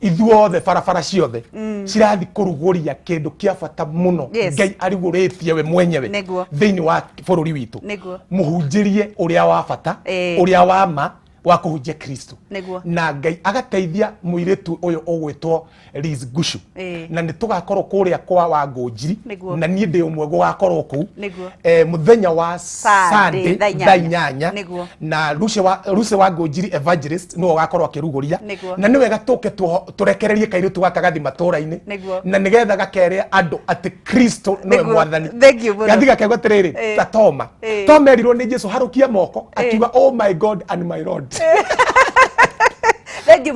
ithuothe barabara ciothe cirathi kuruguria kindu kia bata muno Ngai ariguritie we mwenyewe thiini wa bururi witu muhunjirie uria wa bata uria wa ma wa kuhunjia Kristo na Ngai agateithia muiritu uyu ugwitwo Liz Gushu na ni tugakorwo kuria kwa wa Ngũnjiri na nie ndi umwe gugakorwo ku muthenya wa Sunday thaa 8 na Luce wa Ngũnjiri evangelist no ugakorwo akiruguria na ni wega tuke turekererie kairitu gaka gathi matura-ini na nigetha gakeria andu ati Kristo no mwathani gathiga kegwa tiriri ta Toma erirwo ni Jesu harukia moko akiuga oh my God and my Lord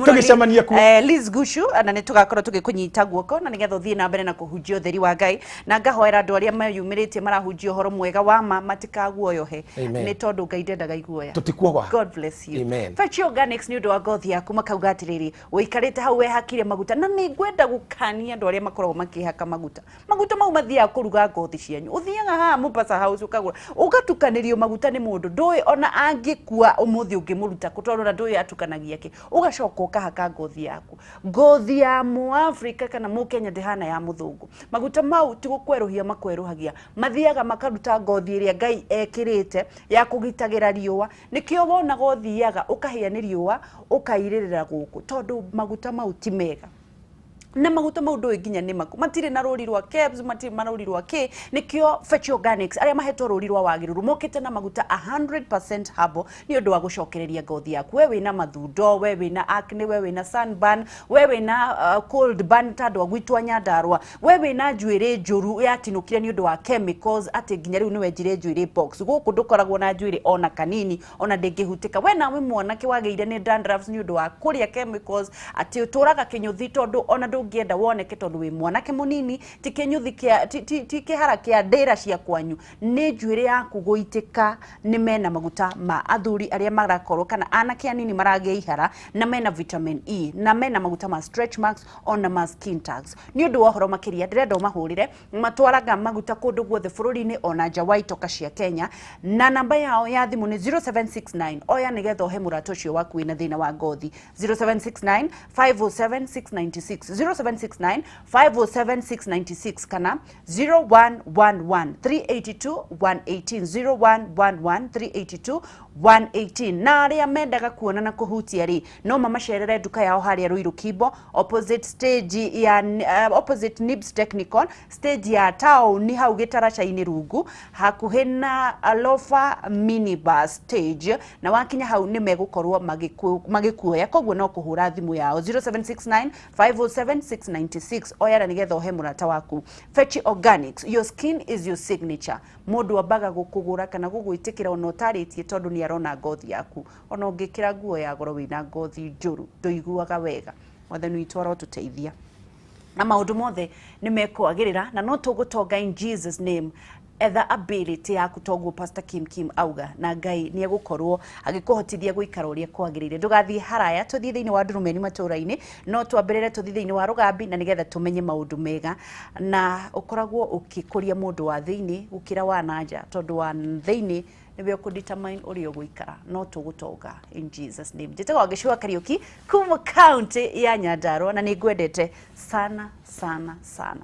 tugicemania ku Liz Gushu na ni tugakorwo tugikunyita guoko na nigetha uthii na mbere na kuhunjia utheri wa Ngai na ngahoera andu aria mayumiritie marahunjia uhoro mwega wa ma matikaguoyohe ni tondu Ngai ndendaga iguoya
tutikuoga.
God bless you. Fachi Organics ni undu wa ngothi yaku makauga atiriri uikarite hau wehakire maguta na ni ngwenda gukania andu aria makoragwo makihaka maguta mau mathiaga kuruga ngothi cianyu uthiaga haha Mombasa House ukagura ugatukanirio maguta ni mundu ndui ona angikua umuthi ungimuruta kutondu na ndui atukanagia ki ugacoka ugacoka ukahaka ngothi yaku ngothi ya mu Africa kana mu Kenya ndihana ya muthungu maguta mau ti gukweruhia makweruhagia mathiaga makaruta ngothi iria Ngai ekirite ya kugitagira riua nikio wona gothiaga ukahia ni riua ukairirira guku tondu maguta mau ti mega na maguta mau ndoi nginya ni maku matire na rori rwa Kebs matire na rori rwa K nikio Fetch Organics aria mahetwo rori rwa wagiriru mokete na maguta 100% habo ni undu wa gucokereria ngothi yaku wewe na mathundo wewe na acne wewe na sunburn wewe na cold burn tado gwitwa nyandarwa wewe na njuire njuru yatinukire ni undu wa chemicals ati nginya riu niwe njire njuire box guku ndukoragwo na njuire ona kanini ona ndingihutika we nawe mwanake wageire ni dandruffs ni undu wa kuria chemicals ati uturaga kinyuthi tondu ona ngienda woneke tondu wi mwanake munini tikenyuthi kia tikihara kia ndira cia kwanyu ni njuire yaku guitika ni mena maguta ma athuri aria marakorwo kana anake anini maragia ihara na mena vitamin E na mena maguta ma stretch marks ona ma skin tags ni undu wa horo makiria ndirenda mahurire matwaraga maguta kundu guothe bururi-ini ona nja wa itoka cia Kenya na namba yao ya thimu ni 0769 oya nigetha he murato cio waku wina thina wa ngothi 0769 507 696 0769 507 696 kana 0111 382 118 0111 382 118 na aria mendaga kuona na kuhutia ri no mamacerere duka yao haria Ruiru Kibo opposite stage ya opposite Nibs Technical stage ya town ni hau gitaraca-ini rungu hakuhe na Alofa minibus stage na wakinya hau ni megukorwo magikuoya koguo no kuhura thimu yao 0769 507 696 oyara nigetha he murata waku Fetch Organics your skin is your signature mundu abaga gukugura kana guguitikira ona utaritie tondu ni arona ngothi yaku ona ungikira nguo ya goro wina ngothi njuru nduiguaga wega wathani witwara tuteithia na maundu mothe ni mekwagirira na no tugutonga in Jesus name etha ability ya kutongo Pastor Kim auga na Ngai ni egukorwo agikuhotithia guikara uria kwagirire ndugathie haraya tuthie thiini wa ndurumeni matura-ini no twambirire tuthie thiini wa rugambi na nigetha tumenye maundu mega na ukoragwo ukikuria mundu wa thiini gukira wa nanja tondu wa thiini niwe kudetermine uria uguikara no tugutonga in Jesus name njitagwo Gicua Kariuki kuma county ya Nyandarua na ningwendete sana sana sana.